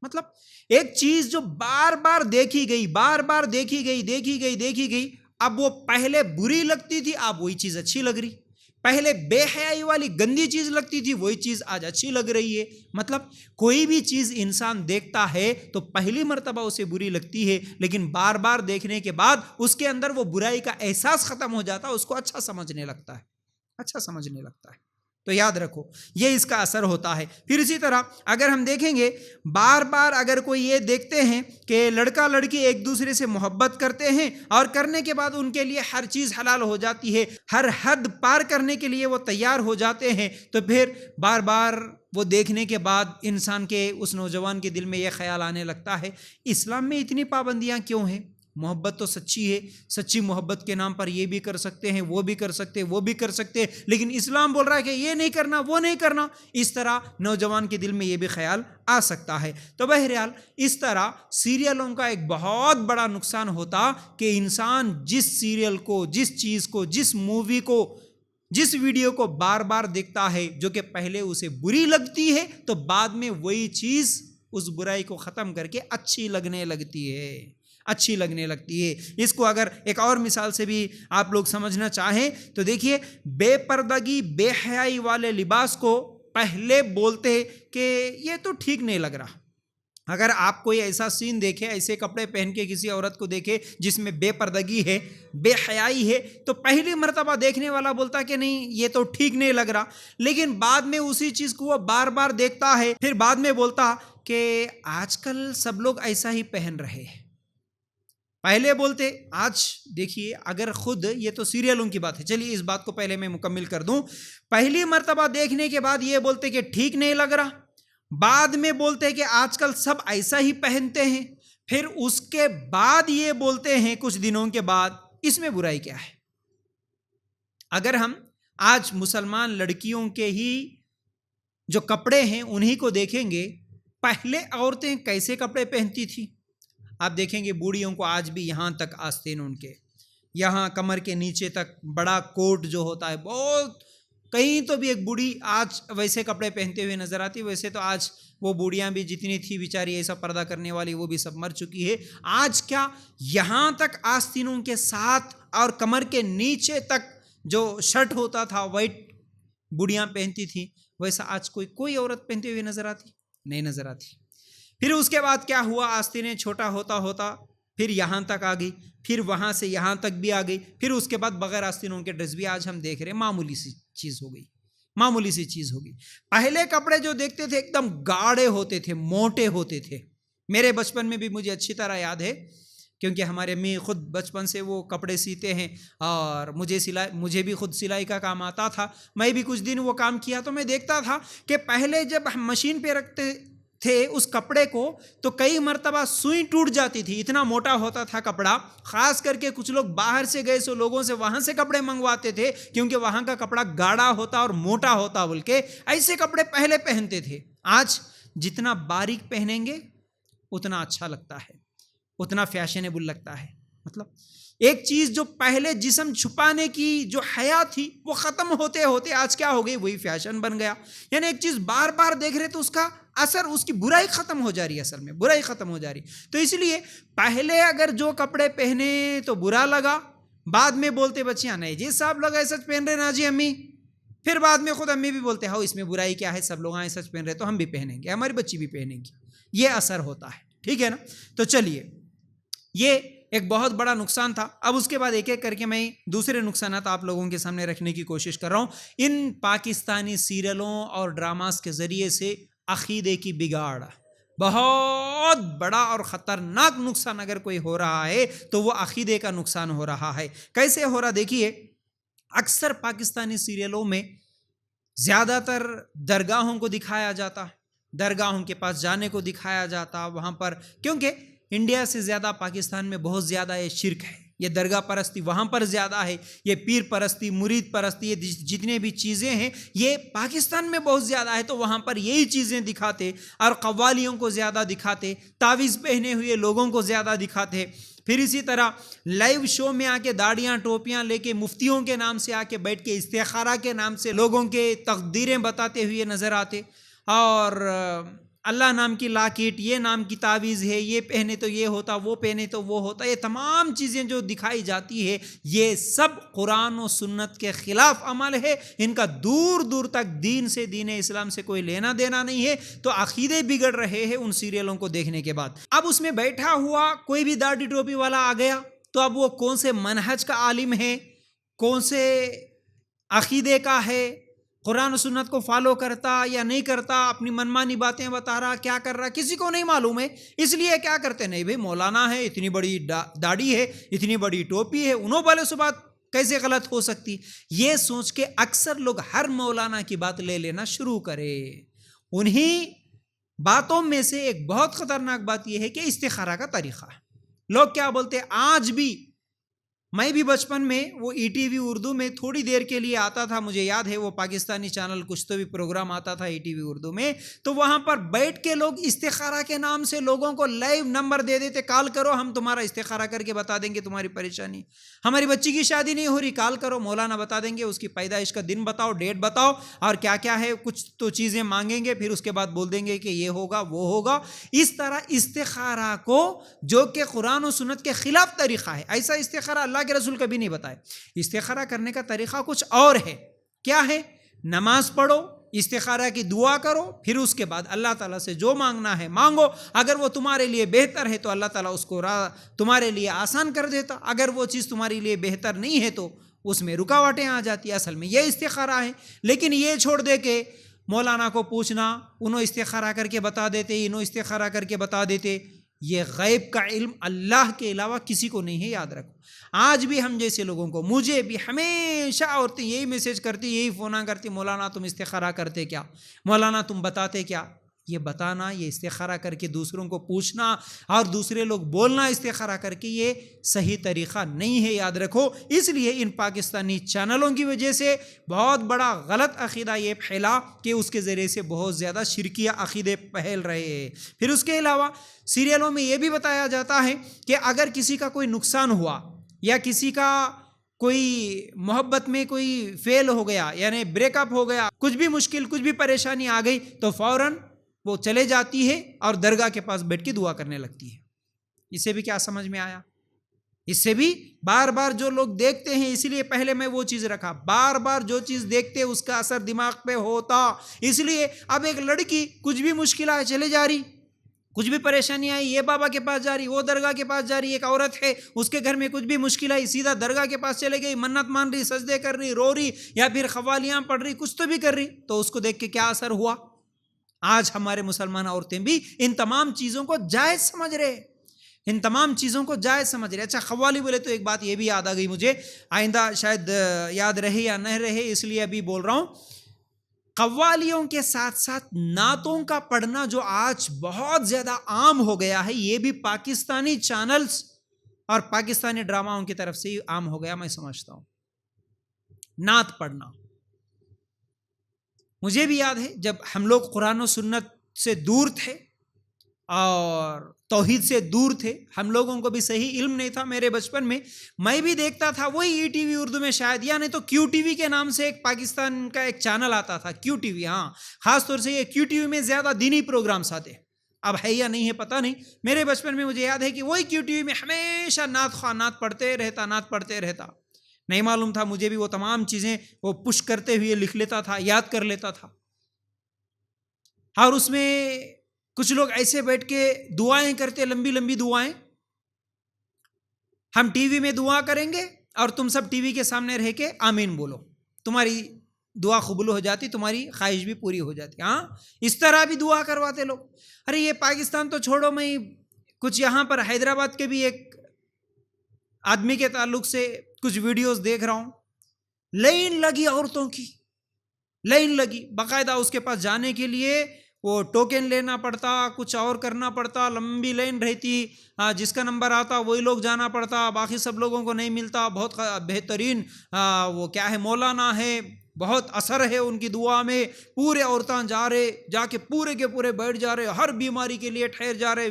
Speaker 1: مطلب ایک چیز جو بار بار دیکھی گئی، بار بار دیکھی گئی، اب وہ پہلے بری لگتی تھی، اب وہی چیز اچھی لگ رہی. پہلے بے حیائی والی گندی چیز لگتی تھی، وہی چیز آج اچھی لگ رہی ہے. مطلب کوئی بھی چیز انسان دیکھتا ہے تو پہلی مرتبہ اسے بری لگتی ہے، لیکن بار بار دیکھنے کے بعد اس کے اندر وہ برائی کا احساس ختم ہو جاتا ہے، اس کو اچھا سمجھنے لگتا ہے. تو یاد رکھو، یہ اس کا اثر ہوتا ہے. پھر اسی طرح اگر ہم دیکھیں گے، بار بار اگر کوئی یہ دیکھتے ہیں کہ لڑکا لڑکی ایک دوسرے سے محبت کرتے ہیں اور کرنے کے بعد ان کے لیے ہر چیز حلال ہو جاتی ہے، ہر حد پار کرنے کے لیے وہ تیار ہو جاتے ہیں، تو پھر بار بار وہ دیکھنے کے بعد انسان کے اس نوجوان کے دل میں یہ خیال آنے لگتا ہے، اسلام میں اتنی پابندیاں کیوں ہیں؟ محبت تو سچی ہے، سچی محبت کے نام پر یہ بھی کر سکتے ہیں، وہ بھی کر سکتے ہیں، وہ بھی کر سکتے ہیں، لیکن اسلام بول رہا ہے کہ یہ نہیں کرنا، وہ نہیں کرنا. اس طرح نوجوان کے دل میں یہ بھی خیال آ سکتا ہے. تو بہرحال اس طرح سیریلوں کا ایک بہت بڑا نقصان ہوتا کہ انسان جس سیریل کو، جس چیز کو، جس مووی کو، جس ویڈیو کو بار بار دیکھتا ہے جو کہ پہلے اسے بری لگتی ہے، تو بعد میں وہی چیز اس برائی کو ختم کر کے اچھی لگنے لگتی ہے. اس کو اگر ایک اور مثال سے بھی آپ لوگ سمجھنا چاہیں تو دیکھیے، بے پردگی، بے حیائی والے لباس کو پہلے بولتے کہ یہ تو ٹھیک نہیں لگ رہا. اگر آپ کوئی ایسا سین دیکھے، ایسے کپڑے پہن کے کسی عورت کو دیکھے جس میں بے پردگی ہے، بے حیائی ہے، تو پہلی مرتبہ دیکھنے والا بولتا کہ نہیں یہ تو ٹھیک نہیں لگ رہا. لیکن بعد میں اسی چیز کو وہ بار بار دیکھتا ہے، پھر بعد میں بولتا کہ آج کل سب لوگ ایسا ہی پہن رہے ہیں. پہلے بولتے، آج دیکھیے، اگر خود یہ تو سیریلوں کی بات ہے، چلیے اس بات کو پہلے میں مکمل کر دوں. پہلی مرتبہ دیکھنے کے بعد یہ بولتے کہ ٹھیک نہیں لگ رہا، بعد میں بولتے کہ آج کل سب ایسا ہی پہنتے ہیں، پھر اس کے بعد یہ بولتے ہیں کچھ دنوں کے بعد، اس میں برائی کیا ہے؟ اگر ہم آج مسلمان لڑکیوں کے ہی جو کپڑے ہیں انہی کو دیکھیں گے، پہلے عورتیں کیسے کپڑے پہنتی تھی؟ آپ دیکھیں گے بوڑھیوں کو آج بھی یہاں تک آستین، ان کے یہاں کمر کے نیچے تک بڑا کوٹ جو ہوتا ہے، بہت کہیں تو بھی ایک بوڑھی آج ویسے کپڑے پہنتے ہوئے نظر آتی. ویسے تو آج وہ بوڑھیاں بھی جتنی تھی بیچاری ایسا پردہ کرنے والی، وہ بھی سب مر چکی ہے. آج کیا یہاں تک آستینوں کے ساتھ اور کمر کے نیچے تک جو شرٹ ہوتا تھا وائٹ بوڑھیاں پہنتی تھی، ویسا آج کوئی عورت پہنتے ہوئے نظر آتی؟ نہیں نظر آتی. پھر اس کے بعد کیا ہوا؟ آستینیں چھوٹا ہوتا ہوتا پھر یہاں تک آ گئی، پھر وہاں سے یہاں تک بھی آ گئی، پھر اس کے بعد بغیر آستینوں کے ڈریس بھی آج ہم دیکھ رہے ہیں. معمولی سی چیز ہو گئی. پہلے کپڑے جو دیکھتے تھے ایک دم گاڑے ہوتے تھے، موٹے ہوتے تھے. میرے بچپن میں بھی مجھے اچھی طرح یاد ہے، کیونکہ ہمارے امی خود بچپن سے وہ کپڑے سیتے ہیں اور مجھے بھی خود سلائی کا کام آتا تھا. میں بھی کچھ دن وہ کام کیا تو میں دیکھتا تھا کہ پہلے جب ہم مشین پہ رکھتے تھے اس کپڑے کو تو کئی مرتبہ سوئی ٹوٹ جاتی تھی، اتنا موٹا ہوتا تھا کپڑا. خاص کر کے کچھ لوگ باہر سے گئے سو لوگوں سے وہاں سے کپڑے منگواتے تھے، کیونکہ وہاں کا کپڑا گاڑا ہوتا اور موٹا ہوتا بول کے ایسے کپڑے پہلے پہنتے تھے. آج جتنا باریک پہنیں گے اتنا اچھا لگتا ہے، اتنا فیشنیبل لگتا ہے. مطلب ایک چیز جو پہلے جسم چھپانے کی جو حیا تھی وہ ختم ہوتے ہوتے آج کیا ہو گئی, وہی فیشن بن گیا. یعنی ایک چیز بار بار دیکھ رہے تو اس کا اثر, اس کی برائی ختم ہو جا رہی ہے, اصل میں برائی ختم ہو جا رہی. تو اس لیے پہلے اگر جو کپڑے پہنے تو برا لگا, بعد میں بولتے بچیاں نہیں جی صاحب لوگ ایسا پہن رہے نا جی امی, پھر بعد میں خود امی بھی بولتے ہاں اس میں برائی کیا ہے, سب لوگ ایسا پہن رہے تو ہم بھی پہنیں گے, ہماری بچی بھی پہنے گی. یہ اثر ہوتا ہے, ٹھیک ہے نا. تو چلیے یہ ایک بہت بڑا نقصان تھا. اب اس کے بعد ایک ایک کر کے میں دوسرے نقصانات آپ لوگوں کے سامنے رکھنے کی کوشش کر رہا ہوں. ان پاکستانی سیریلوں اور ڈراماز کے ذریعے سے عقیدے کی بگاڑ, بہت بڑا اور خطرناک نقصان اگر کوئی ہو رہا ہے تو وہ عقیدے کا نقصان ہو رہا ہے. کیسے ہو رہا دیکھیے, اکثر پاکستانی سیریلوں میں زیادہ تر درگاہوں کو دکھایا جاتا, درگاہوں کے پاس جانے کو دکھایا جاتا وہاں پر, کیونکہ انڈیا سے زیادہ پاکستان میں بہت زیادہ یہ شرک ہے, یہ درگاہ پرستی وہاں پر زیادہ ہے, یہ پیر پرستی, مرید پرستی, یہ جتنے بھی چیزیں ہیں یہ پاکستان میں بہت زیادہ ہے. تو وہاں پر یہی چیزیں دکھاتے اور قوالیوں کو زیادہ دکھاتے, تعویذ پہنے ہوئے لوگوں کو زیادہ دکھاتے. پھر اسی طرح لائیو شو میں آ کے داڑیاں ٹوپیاں لے کے مفتیوں کے نام سے آ کے بیٹھ کے استخارہ کے نام سے لوگوں کے تقدیریں بتاتے ہوئے نظر آتے, اور اللہ نام کی لاکٹ, یہ نام کی تعویذ ہے, یہ پہنے تو یہ ہوتا, وہ پہنے تو وہ ہوتا. یہ تمام چیزیں جو دکھائی جاتی ہے یہ سب قرآن و سنت کے خلاف عمل ہے. ان کا دور دور تک دین سے, دین اسلام سے کوئی لینا دینا نہیں ہے. تو عقیدے بگڑ رہے ہیں ان سیریلوں کو دیکھنے کے بعد. اب اس میں بیٹھا ہوا کوئی بھی داڑھی ٹوپی والا آ گیا تو اب وہ کون سے منہج کا عالم ہے, کون سے عقیدے کا ہے, قرآن و سنت کو فالو کرتا یا نہیں کرتا, اپنی منمانی باتیں بتا رہا, کیا کر رہا کسی کو نہیں معلوم ہے. اس لیے کیا کرتے, نہیں بھئی مولانا ہے, اتنی بڑی داڑھی ہے, اتنی بڑی ٹوپی ہے, انہوں بھلے سے بات کیسے غلط ہو سکتی. یہ سوچ کے اکثر لوگ ہر مولانا کی بات لے لینا شروع کرے. انہی باتوں میں سے ایک بہت خطرناک بات یہ ہے کہ استخارہ کا طریقہ. لوگ کیا بولتے, آج بھی میں بھی بچپن میں وہ ای ٹی وی اردو میں تھوڑی دیر کے لیے آتا تھا, مجھے یاد ہے وہ پاکستانی چینل کچھ تو بھی پروگرام آتا تھا ای ٹی وی اردو میں, تو وہاں پر بیٹھ کے لوگ استخارہ کے نام سے لوگوں کو لائیو نمبر دے دیتے, کال کرو ہم تمہارا استخارہ کر کے بتا دیں گے تمہاری پریشانی, ہماری بچی کی شادی نہیں ہو رہی, کال کرو مولانا بتا دیں گے, اس کی پیدائش کا دن بتاؤ, ڈیٹ بتاؤ, اور کیا کیا ہے, کچھ تو چیزیں مانگیں گے, پھر اس کے بعد بول دیں گے کہ یہ ہوگا وہ ہوگا. اس طرح استخارہ کو, جو کہ قرآن و سنت کے خلاف طریقہ ہے, ایسا استخارہ اللہ کے رسول کبھی نہیں بتائے. استخارہ کرنے کا طریقہ کچھ اور ہے. کیا ہے, نماز پڑھو, استخارہ کی دعا کرو, پھر اس کے بعد اللہ تعالیٰ سے جو مانگنا ہے مانگو. اگر وہ تمہارے لیے بہتر ہے تو اللہ تعالیٰ اس کو تمہارے لیے آسان کر دیتا, اگر وہ چیز تمہارے لیے بہتر نہیں ہے تو اس میں رکاوٹیں آ جاتی. اصل میں یہ استخارہ ہے. لیکن یہ چھوڑ دے کہ مولانا کو پوچھنا, انہوں استخارہ کر کے بتا دیتے, انہوں استخارہ کر کے بتا دیتے. یہ غیب کا علم اللہ کے علاوہ کسی کو نہیں ہے, یاد رکھو. آج بھی ہم جیسے لوگوں کو, مجھے بھی ہمیشہ عورتیں یہی میسج کرتی, یہی فون کرتی, مولانا تم استخارہ کرتے کیا, مولانا تم بتاتے کیا. یہ بتانا, یہ استخارہ کر کے دوسروں کو پوچھنا اور دوسرے لوگ بولنا استخارہ کر کے, یہ صحیح طریقہ نہیں ہے, یاد رکھو. اس لیے ان پاکستانی چینلوں کی وجہ سے بہت بڑا غلط عقیدہ یہ پھیلا کہ اس کے ذریعے سے بہت زیادہ شرکیہ عقیدے پھیل رہے ہیں. پھر اس کے علاوہ سیریلوں میں یہ بھی بتایا جاتا ہے کہ اگر کسی کا کوئی نقصان ہوا یا کسی کا کوئی محبت میں کوئی فیل ہو گیا, یعنی بریک اپ ہو گیا, کچھ بھی مشکل, کچھ بھی پریشانی آ گئی, تو فوراً وہ چلے جاتی ہے اور درگاہ کے پاس بیٹھ کے دعا کرنے لگتی ہے. اس سے بھی کیا سمجھ میں آیا, اس سے بھی بار بار جو لوگ دیکھتے ہیں, اسی لیے پہلے میں وہ چیز رکھا, بار بار جو چیز دیکھتے اس کا اثر دماغ پہ ہوتا. اس لیے اب ایک لڑکی کچھ بھی مشکل آئے چلے جا رہی, کچھ بھی پریشانی آئی یہ بابا کے پاس جا رہی, وہ درگاہ کے پاس جا رہی. ایک عورت ہے, اس کے گھر میں کچھ بھی مشکل آئی, سیدھا درگاہ کے پاس چلے گئی, منت مان رہی, سجدے کر رہی, رو رہی, یا پھر قوالیاں پڑھ رہی, کچھ تو بھی کر رہی. تو اس کو دیکھ کے کیا اثر ہوا. آج ہمارے مسلمان عورتیں بھی ان تمام چیزوں کو جائز سمجھ رہے, ان تمام چیزوں کو جائز سمجھ رہے. اچھا قوالی بولے تو ایک بات یہ بھی یاد آ گئی مجھے, آئندہ شاید یاد رہے یا نہ رہے, اس لیے ابھی بول رہا ہوں. قوالیوں کے ساتھ ساتھ نعتوں کا پڑھنا جو آج بہت زیادہ عام ہو گیا ہے, یہ بھی پاکستانی چینلز اور پاکستانی ڈراماؤں کی طرف سے ہی عام ہو گیا, میں سمجھتا ہوں. نعت پڑھنا, مجھے بھی یاد ہے جب ہم لوگ قرآن و سنت سے دور تھے اور توحید سے دور تھے. ہم لوگوں کو بھی صحیح علم نہیں تھا. میرے بچپن میں بھی دیکھتا تھا وہی ای ٹی وی اردو میں شاید, یا نہیں تو کیو ٹی وی کے نام سے ایک پاکستان کا ایک چینل آتا تھا, کیو ٹی وی. ہاں, خاص طور سے یہ کیو ٹی وی میں زیادہ دینی پروگرامس آتے. اب ہے یا نہیں ہے پتہ نہیں. میرے بچپن میں مجھے یاد ہے کہ وہی کیو ٹی وی میں ہمیشہ نعت خواہ نعت پڑھتے رہتا. نہیں معلوم تھا مجھے بھی وہ تمام چیزیں وہ پش کرتے ہوئے لکھ لیتا تھا, یاد کر لیتا تھا. اور اس میں کچھ لوگ ایسے بیٹھ کے دعائیں کرتے, لمبی لمبی دعائیں. ہم ٹی وی میں دعا کریں گے اور تم سب ٹی وی کے سامنے رہ کے آمین بولو, تمہاری دعا قبول ہو جاتی, تمہاری خواہش بھی پوری ہو جاتی. ہاں, اس طرح بھی دعا کرواتے لوگ. ارے یہ پاکستان تو چھوڑو, میں کچھ یہاں پر حیدرآباد کے بھی ایک آدمی کے تعلق سے کچھ ویڈیوز دیکھ رہا ہوں. لائن لگی عورتوں کی, لائن لگی باقاعدہ. اس کے پاس جانے کے لیے وہ ٹوکن لینا پڑتا, کچھ اور کرنا پڑتا, لمبی لائن رہتی. جس کا نمبر آتا وہی لوگ جانا پڑتا, باقی سب لوگوں کو نہیں ملتا. بہت بہترین وہ کیا ہے, مولانا ہے, بہت اثر ہے ان کی دعا میں. پورے عورتیں جا کے پورے کے پورے بیٹھ جا رہے, ہر بیماری کے لیے ٹھہر جا رہے.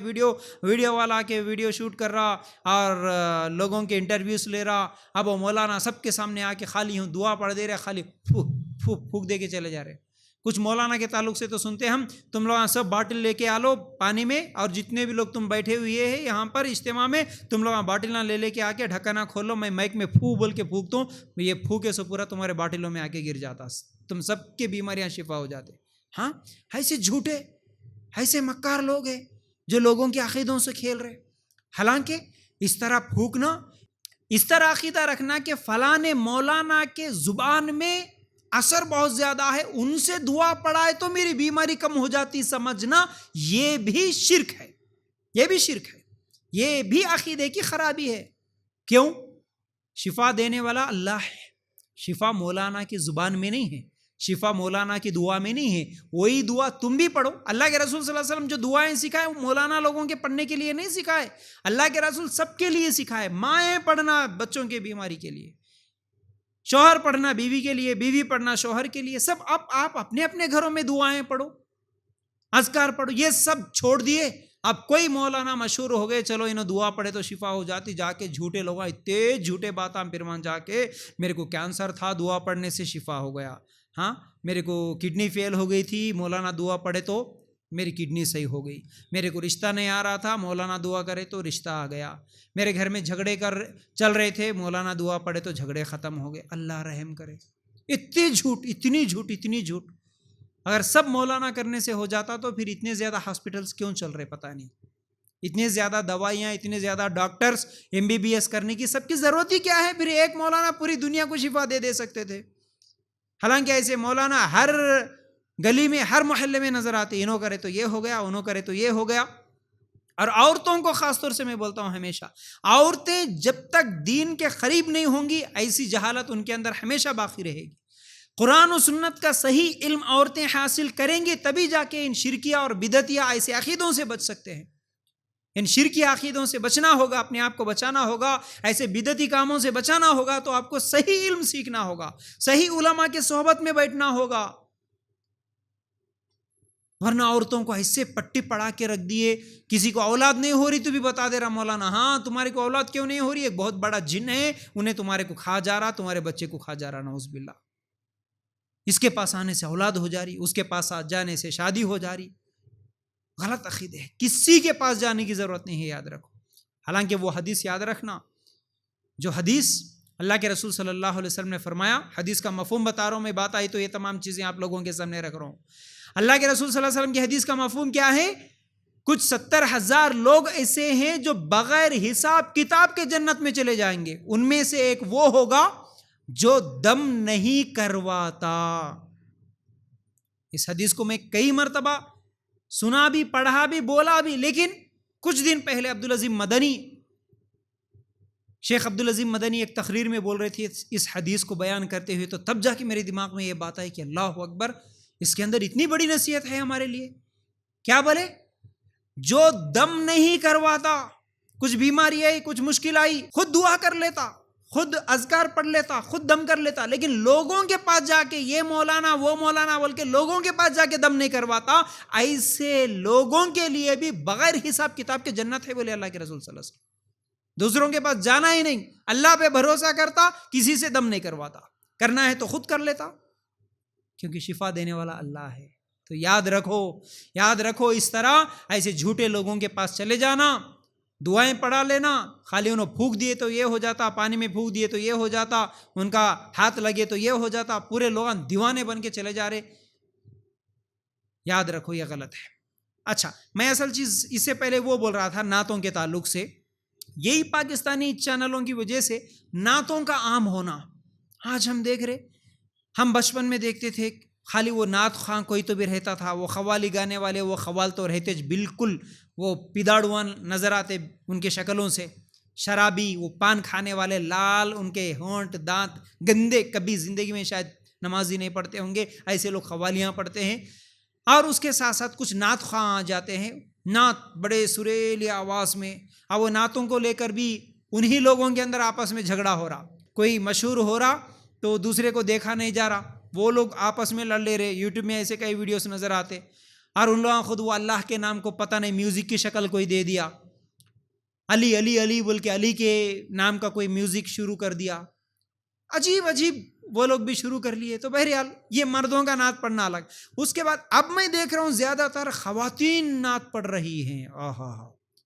Speaker 1: ویڈیو والا کے ویڈیو شوٹ کر رہا اور لوگوں کے انٹرویوز لے رہا. اب وہ مولانا سب کے سامنے آ کے خالی ہوں دعا پڑھ دے رہے, خالی پھوک دے کے چلے جا رہے. کچھ مولانا کے تعلق سے تو سنتے ہم, تم لوگ سب باٹل لے کے آ لو پانی میں, اور جتنے بھی لوگ تم بیٹھے ہوئے ہیں یہاں پر اجتماع میں, تم لوگ باٹل نہ لے کے آ کے ڈھکنا کھولو, میں مائک میں پھو بول کے پھونکتا ہوں, یہ پھوکے سے پورا تمہارے باٹلوں میں آ کے گر جاتا, تم سب کے بیماریاں شفا ہو جاتے. ہاں, ایسے جھوٹے ایسے مکار لوگ ہیں جو لوگوں کے عقیدوں سے کھیل رہے. حالانکہ اس طرح پھونکنا, اس طرح عقیدہ رکھنا کہ فلاں مولانا کے زبان میں اثر بہت زیادہ ہے, ان سے دعا پڑھائے تو میری بیماری کم ہو جاتی, سمجھنا یہ بھی شرک ہے. یہ بھی شرک ہے, یہ بھی عقیدے کی خرابی ہے. کیوں؟ شفا دینے والا اللہ ہے. شفا مولانا کی زبان میں نہیں ہے, شفا مولانا کی دعا میں نہیں ہے. وہی دعا تم بھی پڑھو. اللہ کے رسول صلی اللہ علیہ وسلم جو دعائیں سکھائے وہ مولانا لوگوں کے پڑھنے کے لیے نہیں سکھائے. اللہ کے رسول سب کے لیے سکھائے. مائیں پڑھنا بچوں کے بیماری کے لیے, شوہر پڑھنا بیوی کے لیے, بیوی پڑھنا شوہر کے لیے. سب آپ اپنے اپنے گھروں میں دعائیں پڑھو, اذکار پڑھو. یہ سب چھوڑ دیے. اب کوئی مولانا مشہور ہو گئے, چلو انہوں دعا پڑھے تو شفا ہو جاتی. جا کے جھوٹے لوگ اتنے جھوٹے باتاں پھرمان جا کے, میرے کو کینسر تھا دعا پڑھنے سے شفا ہو گیا. ہاں, میرے کو کڈنی فیل ہو گئی تھی, مولانا دعا پڑھے تو میری کڈنی صحیح ہو گئی. میرے کو رشتہ نہیں آ رہا تھا, مولانا دعا کرے تو رشتہ آ گیا. میرے گھر میں جھگڑے چل رہے تھے, مولانا دعا پڑھے تو جھگڑے ختم ہو گئے. اللہ رحم کرے. اتنی جھوٹ, اتنی جھوٹ, اتنی جھوٹ. اگر سب مولانا کرنے سے ہو جاتا تو پھر اتنے زیادہ ہاسپٹلس کیوں چل رہے پتہ نہیں. اتنے زیادہ دوائیاں, اتنے زیادہ ڈاکٹرز, MBBS کرنے کی سب کی ضرورت ہی کیا ہے؟ پھر ایک مولانا پوری دنیا کو شفا دے سکتے تھے. حالانکہ ایسے مولانا ہر گلی میں, ہر محلے میں نظر آتے. انہوں کرے تو یہ ہو گیا, انہوں کرے تو یہ ہو گیا. اور عورتوں کو خاص طور سے میں بولتا ہوں ہمیشہ, عورتیں جب تک دین کے قریب نہیں ہوں گی ایسی جہالت ان کے اندر ہمیشہ باقی رہے گی. قرآن و سنت کا صحیح علم عورتیں حاصل کریں گی تبھی جا کے ان شرکیہ اور بدعتیہ ایسے عقیدوں سے بچ سکتے ہیں. ان شرکیہ عقیدوں سے بچنا ہوگا, اپنے آپ کو بچانا ہوگا, ایسے بدعتی کاموں سے بچانا ہوگا تو آپ کو صحیح علم سیکھنا ہوگا, صحیح علماء کے صحبت میں بیٹھنا ہوگا. ورنہ عورتوں کو ایسے پٹی پڑا کے رکھ دیے. کسی کو اولاد نہیں ہو رہی تو بھی بتا دے رہا مولانا, ہاں تمہارے کو اولاد کیوں نہیں ہو رہی؟ ایک بہت بڑا جن ہے, انہیں تمہارے کو کھا جا رہا, تمہارے بچے کو کھا جا رہا. نعوذ باللہ. اس کے پاس آنے سے اولاد ہو جا رہی, اس کے پاس جانے سے شادی ہو جا رہی. غلط عقیدے ہے. کسی کے پاس جانے کی ضرورت نہیں ہے, یاد رکھو. حالانکہ وہ حدیث یاد رکھنا, جو حدیث اللہ کے رسول صلی اللہ علیہ وسلم نے فرمایا, حدیث کا مفہوم بتا رہا ہوں میں, بات آئی تو یہ تمام چیزیں آپ لوگوں کے سامنے رکھ رہا ہوں. اللہ کے رسول صلی اللہ علیہ وسلم کی حدیث کا مفہوم کیا ہے؟ کچھ 70,000 لوگ ایسے ہیں جو بغیر حساب کتاب کے جنت میں چلے جائیں گے. ان میں سے ایک وہ ہوگا جو دم نہیں کرواتا. اس حدیث کو میں کئی مرتبہ سنا بھی, پڑھا بھی, بولا بھی, لیکن کچھ دن پہلے شیخ عبدالعظیم مدنی ایک تقریر میں بول رہے تھے اس حدیث کو بیان کرتے ہوئے, تو تب جا کے میرے دماغ میں یہ بات آئی کہ اللہ اکبر, اس کے اندر اتنی بڑی نصیحت ہے ہمارے لیے. کیا بولے؟ جو دم نہیں کرواتا, کچھ بیماری آئی, کچھ مشکل آئی, خود دعا کر لیتا, خود اذکار پڑھ لیتا، خود دم کر لیتا، لیکن لوگوں کے پاس جا کے یہ مولانا وہ مولانا بول کے لوگوں کے پاس جا کے دم نہیں کرواتا. ایسے لوگوں کے لیے بھی بغیر حساب کتاب کے جنت ہے بولے اللہ کے رسول صلی اللہ علیہ وسلم. دوسروں کے پاس جانا ہی نہیں، اللہ پہ بھروسہ کرتا، کسی سے دم نہیں کرواتا، کرنا ہے تو خود کر لیتا، کیونکہ شفا دینے والا اللہ ہے. تو یاد رکھو اس طرح ایسے جھوٹے لوگوں کے پاس چلے جانا، دعائیں پڑھا لینا، خالی انہوں پھونک دیے تو یہ ہو جاتا، پانی میں پھونک دیے تو یہ ہو جاتا، ان کا ہاتھ لگے تو یہ ہو جاتا، پورے لوگ دیوانے بن کے چلے جا رہے. یاد رکھو یہ غلط ہے. اچھا، میں اصل چیز اس سے پہلے وہ بول رہا تھا نعتوں کے تعلق سے. یہی پاکستانی چینلوں کی وجہ سے نعتوں کا عام ہونا آج ہم دیکھ رہے. ہم بچپن میں دیکھتے تھے خالی وہ نعت خواں کوئی تو بھی رہتا تھا، وہ قوالی گانے والے، وہ قوال تو رہتے بالکل وہ پیداڑوان نظر آتے ان کے شکلوں سے، شرابی، وہ پان کھانے والے، لال ان کے ہونٹ دانت گندے، کبھی زندگی میں شاید نمازی نہیں پڑھتے ہوں گے، ایسے لوگ قوالیاں پڑھتے ہیں. اور اس کے ساتھ ساتھ کچھ نعت خواں آ جاتے ہیں، نعت بڑے سریلی آواز میں. اب وہ نعتوں کو لے کر بھی انہی لوگوں کے اندر آپس میں جھگڑا ہو رہا، کوئی مشہور ہو رہا تو دوسرے کو دیکھا نہیں جا رہا، وہ لوگ آپس میں لڑ لے رہے. یوٹیوب میں ایسے کئی ویڈیوز نظر آتے، اور ان لوگوں خود وہ اللہ کے نام کو پتہ نہیں میوزک کی شکل کوئی دے دیا، علی علی علی بول کے علی کے نام کا کوئی میوزک شروع کر دیا، عجیب عجیب وہ لوگ بھی شروع کر لیے. تو بہرحال یہ مردوں کا نعت پڑھنا الگ. اس کے بعد اب میں دیکھ رہا ہوں زیادہ تر خواتین نعت پڑھ رہی ہیں.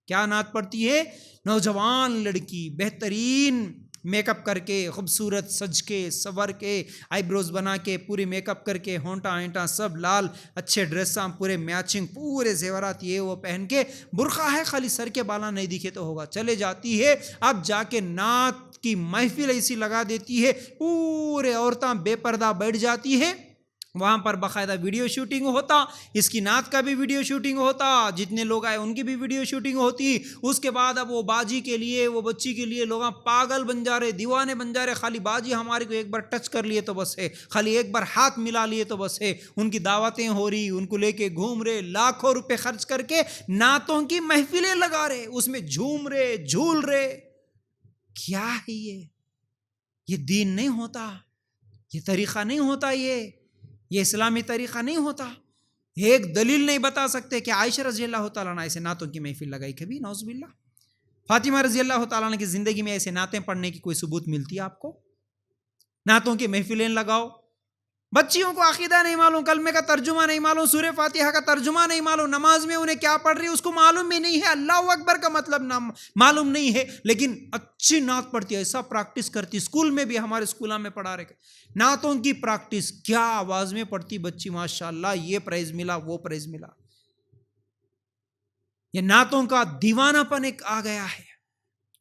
Speaker 1: کیا نعت پڑھتی ہے؟ نوجوان لڑکی بہترین میک اپ کر کے، خوبصورت سج کے سور کے، آئی بروز بنا کے، پورے میک اپ کر کے، ہونٹا ہینٹا سب لال، اچھے ڈریساں پورے میچنگ، پورے زیورات یہ وہ پہن کے، برقع ہے خالی سر کے بالا نہیں دکھے تو ہوگا، چلے جاتی ہے. اب جا کے نعت کی محفل ایسی لگا دیتی ہے، پورے عورتیں بے پردہ بیٹھ جاتی ہے، وہاں پر باقاعدہ ویڈیو شوٹنگ ہوتا، اس کی نعت کا بھی ویڈیو شوٹنگ ہوتا، جتنے لوگ آئے ان کی بھی ویڈیو شوٹنگ ہوتی. اس کے بعد اب وہ باجی کے لیے، وہ بچی کے لیے لوگ پاگل بن جا رہے، دیوانے بن جا رہے. خالی باجی ہمارے کو ایک بار ٹچ کر لیے تو بس ہے، خالی ایک بار ہاتھ ملا لیے تو بس ہے. ان کی دعوتیں ہو رہی، ان کو لے کے گھوم رہے، لاکھوں روپے خرچ کر کے نعتوں کی محفلیں لگا رہے، اس میں جھوم رہے، جھول رہے. کیا ہے یہ دین نہیں ہوتا، یہ طریقہ نہیں ہوتا، یہ اسلامی طریقہ نہیں ہوتا. ایک دلیل نہیں بتا سکتے کہ عائشہ رضی اللہ تعالیٰ عنہ ایسے نعتوں کی محفل لگائی کبھی؟ نعوذ باللہ. فاطمہ رضی اللہ تعالیٰ عنہ کی زندگی میں ایسے نعتیں پڑھنے کی کوئی ثبوت ملتی ہے آپ کو؟ نعتوں کی محفلیں لگاؤ. بچیوں کو عقیدہ نہیں معلوم، کلمے کا ترجمہ نہیں معلوم، سورہ فاتحہ کا ترجمہ نہیں معلوم، نماز میں انہیں کیا پڑھ رہی ہے اس کو معلوم بھی نہیں ہے، اللہ اکبر کا مطلب معلوم نہیں ہے، لیکن اچھی نعت پڑھتی ہے، ایسا پریکٹس کرتی. اسکول میں بھی ہمارے اسکولوں میں پڑھا رہے نعتوں کی پریکٹس، کیا آواز میں پڑھتی بچی، ماشاءاللہ، یہ پرائز ملا وہ پرائز ملا. یہ نعتوں کا دیوانہ پن ایک آ گیا ہے،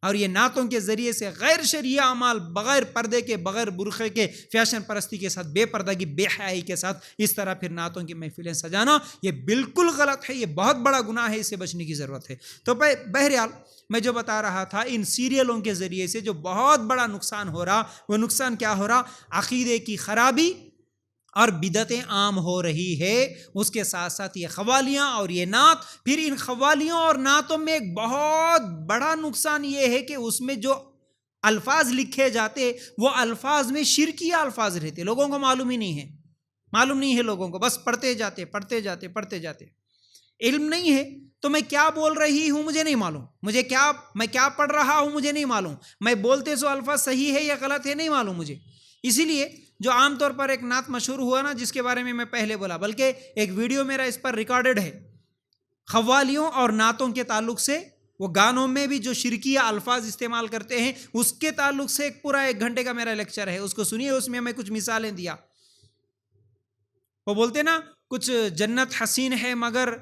Speaker 1: اور یہ نعتوں کے ذریعے سے غیر شرعی اعمال، بغیر پردے کے، بغیر برقعے کے، فیشن پرستی کے ساتھ، بے پردگی، بے حیائی کے ساتھ اس طرح پھر نعتوں کی محفلیں سجانا، یہ بالکل غلط ہے، یہ بہت بڑا گناہ ہے، اس سے بچنے کی ضرورت ہے. تو بہرحال میں جو بتا رہا تھا، ان سیریلوں کے ذریعے سے جو بہت بڑا نقصان ہو رہا، وہ نقصان کیا ہو رہا؟ عقیدے کی خرابی اور بدعتیں عام ہو رہی ہے. اس کے ساتھ ساتھ یہ قوالیاں اور یہ نعت. پھر ان قوالیوں اور نعتوں میں ایک بہت بڑا نقصان یہ ہے کہ اس میں جو الفاظ لکھے جاتے وہ الفاظ میں شرکیہ الفاظ رہتے، لوگوں کو معلوم ہی نہیں ہے لوگوں کو، بس پڑھتے جاتے. علم نہیں ہے تو میں کیا بول رہی ہوں مجھے نہیں معلوم، میں کیا پڑھ رہا ہوں مجھے نہیں معلوم، میں بولتے سو الفاظ صحیح ہے یا غلط ہے نہیں معلوم مجھے. اسی لیے جو عام طور پر ایک نعت مشہور ہوا نا، جس کے بارے میں پہلے بولا، بلکہ ایک ویڈیو میرا اس پر ریکارڈڈ ہے، قوالیوں اور نعتوں کے تعلق سے، وہ گانوں میں بھی جو شرکیہ الفاظ استعمال کرتے ہیں اس کے تعلق سے ایک پورا 1 گھنٹے کا میرا لیکچر ہے، اس کو سنیے. اس میں کچھ مثالیں دیا. وہ بولتے نا کچھ جنت حسین ہے مگر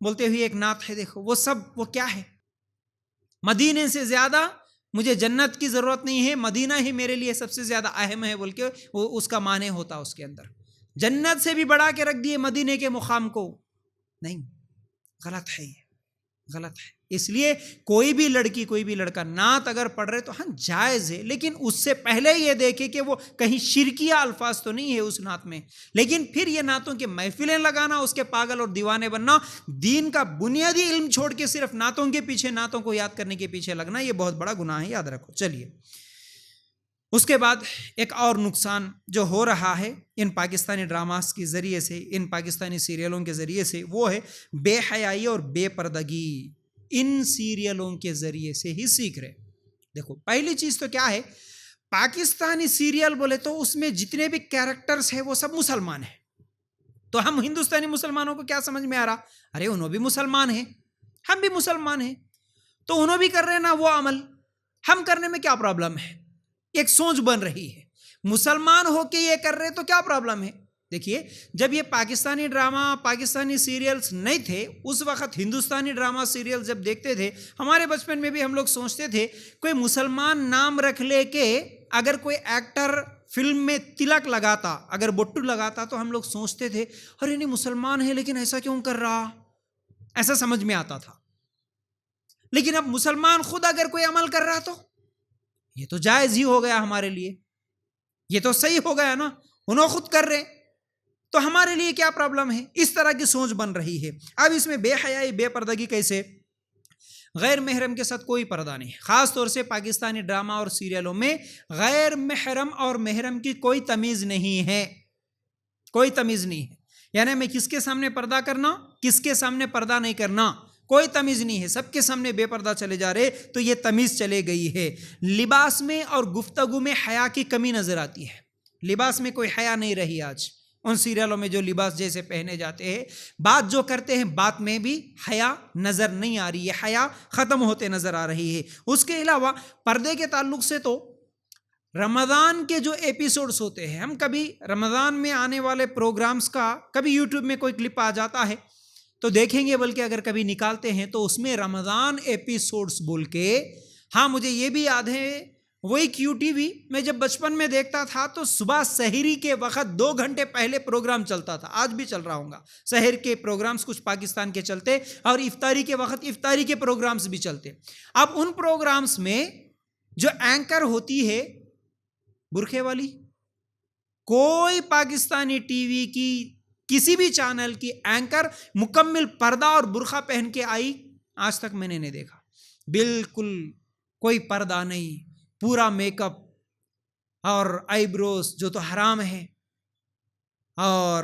Speaker 1: بولتے ہوئے ایک نعت ہے، دیکھو وہ کیا ہے؟ مدینے سے زیادہ مجھے جنت کی ضرورت نہیں ہے، مدینہ ہی میرے لیے سب سے زیادہ اہم ہے بول کے وہ اس کا معنی ہوتا اس کے اندر. جنت سے بھی بڑھا کے رکھ دیے مدینے کے مقام کو. نہیں، غلط ہے، یہ غلط ہے. اس لیے کوئی بھی لڑکی، کوئی بھی لڑکا نعت اگر پڑھ رہے تو ہاں جائز ہے، لیکن اس سے پہلے یہ دیکھے کہ وہ کہیں شرکیہ الفاظ تو نہیں ہے اس نعت میں. لیکن پھر یہ نعتوں کے محفلیں لگانا، اس کے پاگل اور دیوانے بننا، دین کا بنیادی علم چھوڑ کے صرف نعتوں کے پیچھے، نعتوں کو یاد کرنے کے پیچھے لگنا، یہ بہت بڑا گناہ ہے، یاد رکھو. چلیے اس کے بعد ایک اور نقصان جو ہو رہا ہے ان پاکستانی ڈراماز کے ذریعے سے، ان پاکستانی سیریلوں کے ذریعے سے، وہ ہے بے حیائی اور بے پردگی. ان سیریلوں کے ذریعے سے ہی سیکھ رہے. دیکھو پہلی چیز تو کیا ہے، پاکستانی سیریل بولے تو اس میں جتنے بھی کیریکٹرز ہیں وہ سب مسلمان ہیں. تو ہم ہندوستانی مسلمانوں کو کیا سمجھ میں آ رہا، ارے انہوں بھی مسلمان ہیں، ہم بھی مسلمان ہیں، تو انہوں بھی کر رہے ہیں نا وہ عمل، ہم کرنے میں کیا پرابلم ہے. ایک سوچ بن رہی ہے، مسلمان ہو کے یہ کر رہے تو کیا پرابلم ہے. دیکھیے جب یہ پاکستانی ڈرامہ، پاکستانی سیریلز نہیں تھے، اس وقت ہندوستانی ڈرامہ سیریل جب دیکھتے تھے، ہمارے بچپن میں بھی ہم لوگ سوچتے تھے کوئی مسلمان نام رکھ لے کے اگر کوئی ایکٹر فلم میں تلک لگاتا، اگر بٹو لگاتا، تو ہم لوگ سوچتے تھے ارے نہیں مسلمان ہے لیکن ایسا کیوں کر رہا، ایسا سمجھ میں آتا تھا. لیکن اب مسلمان خود اگر کوئی عمل کر رہا تو یہ تو جائز ہی ہو گیا ہمارے لیے، یہ تو صحیح ہو گیا نا، انہوں خود کر رہے تو ہمارے لیے کیا پرابلم ہے. اس طرح کی سوچ بن رہی ہے. اب اس میں بے حیائی، بے پردگی کیسے؟ غیر محرم کے ساتھ کوئی پردہ نہیں. خاص طور سے پاکستانی ڈرامہ اور سیریلوں میں غیر محرم اور محرم کی کوئی تمیز نہیں ہے، کوئی تمیز نہیں ہے. یعنی میں کس کے سامنے پردہ کرنا، کس کے سامنے پردہ نہیں کرنا، کوئی تمیز نہیں ہے. سب کے سامنے بے پردہ چلے جا رہے، تو یہ تمیز چلے گئی ہے. لباس میں اور گفتگو میں حیا کی کمی نظر آتی ہے. لباس میں کوئی حیا نہیں رہی آج. ان سیریلوں میں جو لباس جیسے پہنے جاتے ہیں، بات جو کرتے ہیں، بات میں بھی حیا نظر نہیں آ رہی ہے، حیا ختم ہوتے نظر آ رہی ہے. اس کے علاوہ پردے کے تعلق سے تو رمضان کے جو ایپیسوڈز ہوتے ہیں، ہم کبھی رمضان میں آنے والے پروگرامز کا کبھی یوٹیوب میں کوئی کلپ آ جاتا ہے تو دیکھیں گے، بلکہ اگر کبھی نکالتے ہیں تو اس میں رمضان ایپیسوڈز بول کے، ہاں مجھے یہ بھی یاد ہے وہی کیو ٹی وی میں جب بچپن میں دیکھتا تھا تو صبح سحری کے وقت 2 گھنٹے پہلے پروگرام چلتا تھا. آج بھی چل رہا ہوں گا سحر کے پروگرامز کچھ پاکستان کے چلتے، اور افطاری کے وقت افطاری کے پروگرامز بھی چلتے. اب ان پروگرامز میں جو اینکر ہوتی ہے برقعے والی، کوئی پاکستانی ٹی وی کی کسی بھی چینل کی اینکر مکمل پردہ اور برقع پہن کے آئی آج تک میں نے نہیں دیکھا. بالکل کوئی پردہ نہیں، پورا میک اپ اور آئی بروز جو تو حرام ہے، اور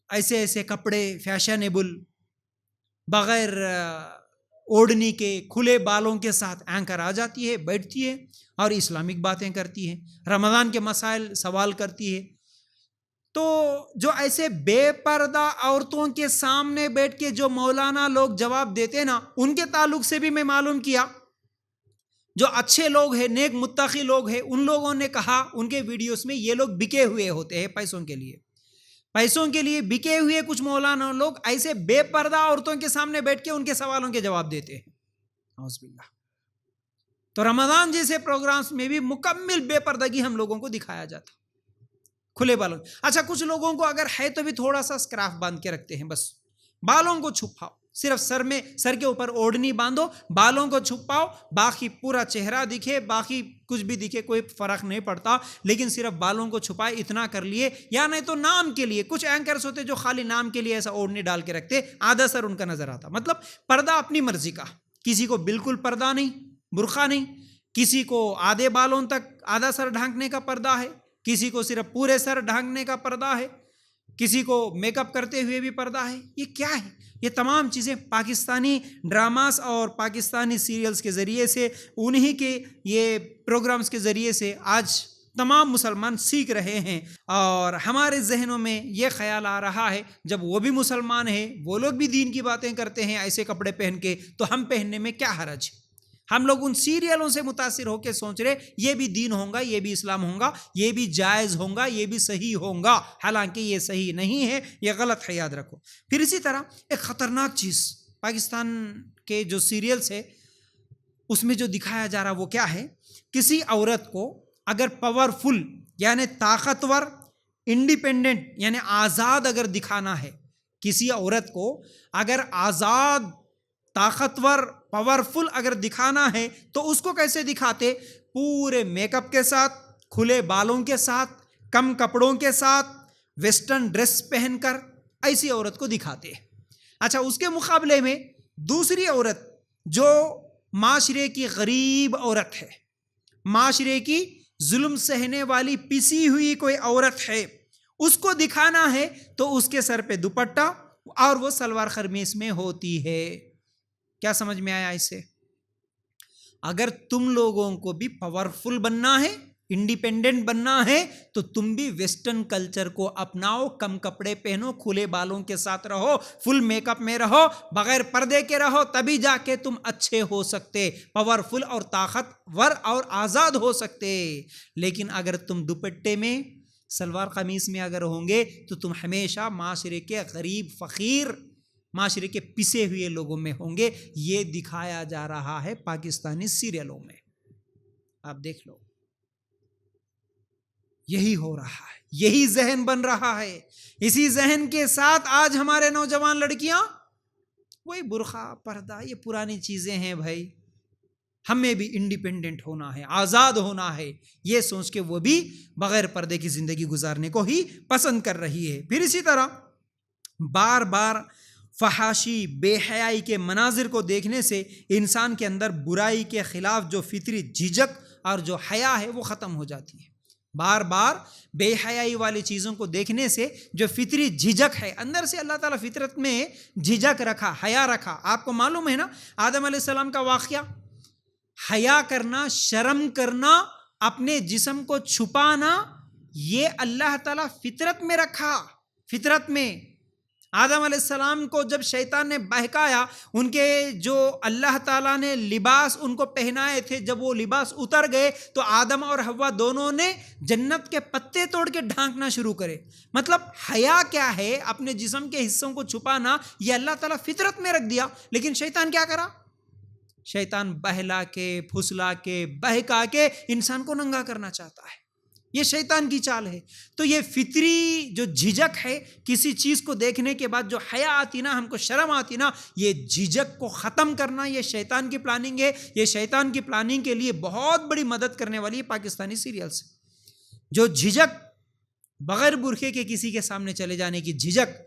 Speaker 1: ایسے ایسے کپڑے فیشنیبل، بغیر اوڑھنی کے کھلے بالوں کے ساتھ اینکر آ جاتی ہے، بیٹھتی ہے اور اسلامک باتیں کرتی ہے، رمضان کے مسائل سوال کرتی ہے. تو جو ایسے بے پردہ عورتوں کے سامنے بیٹھ کے جو مولانا لوگ جواب دیتے نا، ان کے تعلق سے بھی میں معلوم کیا، جو اچھے لوگ ہیں، نیک متقی لوگ ہیں، ان لوگوں نے کہا ان کے ویڈیوز میں یہ لوگ بکے ہوئے ہوتے ہیں پیسوں کے لیے. پیسوں کے لیے بکے ہوئے کچھ مولانا لوگ ایسے بے پردہ عورتوں کے سامنے بیٹھ کے ان کے سوالوں کے جواب دیتے ہیں. اعوذ باللہ. تو رمضان جیسے پروگرامز میں بھی مکمل بے پردگی ہم لوگوں کو دکھایا جاتا، کھلے بالوں. اچھا کچھ لوگوں کو اگر ہے تو بھی تھوڑا سا اسکارف باندھ کے رکھتے ہیں، بس بالوں کو چھپاؤ، صرف سر کے اوپر اوڑھنی باندھو، بالوں کو چھپاؤ، باقی پورا چہرہ دکھے، باقی کچھ بھی دکھے، کوئی فرق نہیں پڑتا، لیکن صرف بالوں کو چھپائے اتنا کر لیے. یا نہیں تو نام کے لیے کچھ اینکرز ہوتے جو خالی نام کے لیے ایسا اوڑھنی ڈال کے رکھتے، آدھا سر ان کا نظر آتا. مطلب پردہ اپنی مرضی کا، کسی کو بالکل پردہ نہیں، برقع نہیں، کسی کو آدھے بالوں تک آدھا سر ڈھانکنے کا پردہ ہے، کسی کو صرف پورے سر ڈھانکنے کا پردہ ہے، کسی کو میک اپ کرتے ہوئے بھی پردہ ہے. یہ کیا ہے؟ یہ تمام چیزیں پاکستانی ڈراماز اور پاکستانی سیریلز کے ذریعے سے، انہی کے یہ پروگرامز کے ذریعے سے آج تمام مسلمان سیکھ رہے ہیں. اور ہمارے ذہنوں میں یہ خیال آ رہا ہے جب وہ بھی مسلمان ہیں، وہ لوگ بھی دین کی باتیں کرتے ہیں ایسے کپڑے پہن کے، تو ہم پہننے میں کیا حرج ہے. ہم لوگ ان سیریلوں سے متاثر ہو کے سوچ رہے یہ بھی دین ہوگا، یہ بھی اسلام ہوگا، یہ بھی جائز ہوگا، یہ بھی صحیح ہوگا. حالانکہ یہ صحیح نہیں ہے، یہ غلط ہے، یاد رکھو. پھر اسی طرح ایک خطرناک چیز پاکستان کے جو سیریلز ہے اس میں جو دکھایا جا رہا وہ کیا ہے، کسی عورت کو اگر پاورفل یعنی طاقتور، انڈیپینڈنٹ یعنی آزاد اگر دکھانا ہے، کسی عورت کو اگر آزاد، طاقتور، پاورفل اگر دکھانا ہے تو اس کو کیسے دکھاتے؟ پورے میک اپ کے ساتھ، کھلے بالوں کے ساتھ، کم کپڑوں کے ساتھ، ویسٹرن ڈریس پہن کر ایسی عورت کو دکھاتے. اچھا اس کے مقابلے میں دوسری عورت جو معاشرے کی غریب عورت ہے، معاشرے کی ظلم سہنے والی پسی ہوئی کوئی عورت ہے، اس کو دکھانا ہے تو اس کے سر پہ دوپٹہ اور وہ سلوار قمیص میں ہوتی ہے۔ کیا سمجھ میں آیا اس سے؟ اگر تم لوگوں کو بھی پاورفل بننا ہے، انڈیپینڈنٹ بننا ہے، تو تم بھی ویسٹرن کلچر کو اپناؤ، کم کپڑے پہنو، کھلے بالوں کے ساتھ رہو، فل میک اپ میں رہو، بغیر پردے کے رہو، تبھی جا کے تم اچھے ہو سکتے، پاورفل اور طاقتور اور آزاد ہو سکتے۔ لیکن اگر تم دوپٹے میں، سلوار قمیص میں اگر ہوں گے تو تم ہمیشہ معاشرے کے غریب فقیر، معاشرے کے پسے ہوئے لوگوں میں ہوں گے۔ یہ دکھایا جا رہا ہے پاکستانی سیریلوں میں، آپ دیکھ لو، یہی ہو رہا ہے، یہی ذہن بن رہا ہے۔ اسی ذہن کے ساتھ آج ہمارے نوجوان لڑکیاں وہی برقع، پردہ، یہ پرانی چیزیں ہیں بھائی، ہمیں بھی انڈیپینڈنٹ ہونا ہے، آزاد ہونا ہے، یہ سوچ کے وہ بھی بغیر پردے کی زندگی گزارنے کو ہی پسند کر رہی ہے۔ پھر اسی طرح بار بار فحاشی، بے حیائی کے مناظر کو دیکھنے سے انسان کے اندر برائی کے خلاف جو فطری جھجک اور جو حیا ہے وہ ختم ہو جاتی ہے۔ بار بار بے حیائی والی چیزوں کو دیکھنے سے جو فطری جھجک ہے اندر سے، اللہ تعالیٰ فطرت میں جھجک رکھا، حیا رکھا۔ آپ کو معلوم ہے نا آدم علیہ السلام کا واقعہ، حیا کرنا، شرم کرنا، اپنے جسم کو چھپانا، یہ اللہ تعالیٰ فطرت میں رکھا۔ فطرت میں آدم علیہ السلام کو جب شیطان نے بہکایا، ان کے جو اللہ تعالیٰ نے لباس ان کو پہنائے تھے، جب وہ لباس اتر گئے تو آدم اور حوا دونوں نے جنت کے پتے توڑ کے ڈھانکنا شروع کرے۔ مطلب حیا کیا ہے؟ اپنے جسم کے حصوں کو چھپانا، یہ اللہ تعالیٰ فطرت میں رکھ دیا۔ لیکن شیطان کیا کرا؟ شیطان بہلا کے، پھسلا کے، بہکا کے انسان کو ننگا کرنا چاہتا ہے۔ یہ شیطان کی چال ہے۔ تو یہ فطری جو جھجک ہے، کسی چیز کو دیکھنے کے بعد جو حیا آتی نا، ہم کو شرم آتی نا، یہ جھجک کو ختم کرنا یہ شیطان کی پلاننگ ہے۔ یہ شیطان کی پلاننگ کے لیے بہت بڑی مدد کرنے والی ہے پاکستانی سیریلز، جو جھجک، بغیر برقعے کے کسی کے سامنے چلے جانے کی جھجک،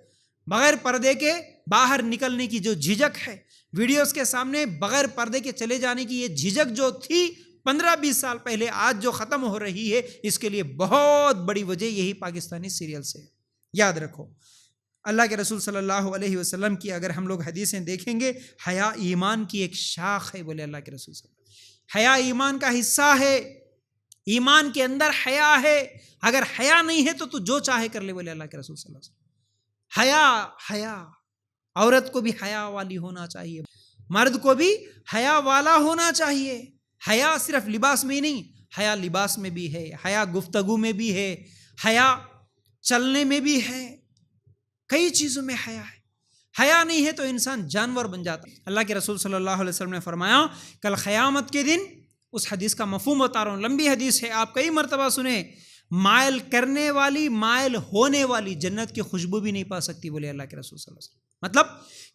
Speaker 1: بغیر پردے کے باہر نکلنے کی جو جھجک ہے، ویڈیوز کے سامنے بغیر پردے کے چلے جانے کی یہ جھجک جو تھی 15-20 سال پہلے، آج جو ختم ہو رہی ہے، اس کے لیے بہت بڑی وجہ یہی پاکستانی سیریل سے ہے۔ یاد رکھو، اللہ کے رسول صلی اللہ علیہ وسلم کی اگر ہم لوگ حدیثیں دیکھیں گے، حیا ایمان کی ایک شاخ ہے، بولے اللہ کے رسول صلی اللہ علیہ وسلم، حیا ایمان کا حصہ ہے، ایمان کے اندر حیا ہے۔ اگر حیا نہیں ہے تو جو چاہے کر لے، بولے اللہ کے رسول صلی اللہ علیہ وسلم۔ حیا عورت کو بھی حیا والی ہونا چاہیے، مرد کو بھی حیا والا ہونا چاہیے۔ حیا صرف لباس میں ہی نہیں، حیا لباس میں بھی ہے، حیا گفتگو میں بھی ہے، حیا چلنے میں بھی ہے، کئی چیزوں میں حیا ہے۔ حیا نہیں ہے تو انسان جانور بن جاتا ہے۔ اللہ کے رسول صلی اللہ علیہ وسلم نے فرمایا، کل قیامت کے دن، اس حدیث کا مفہوم بتا رہا ہوں، لمبی حدیث ہے، آپ کئی مرتبہ سنیں، مائل کرنے والی، مائل ہونے والی جنت کی خوشبو بھی نہیں پا سکتی، بولے اللہ کے رسول صلی اللہ علیہ وسلم۔ مطلب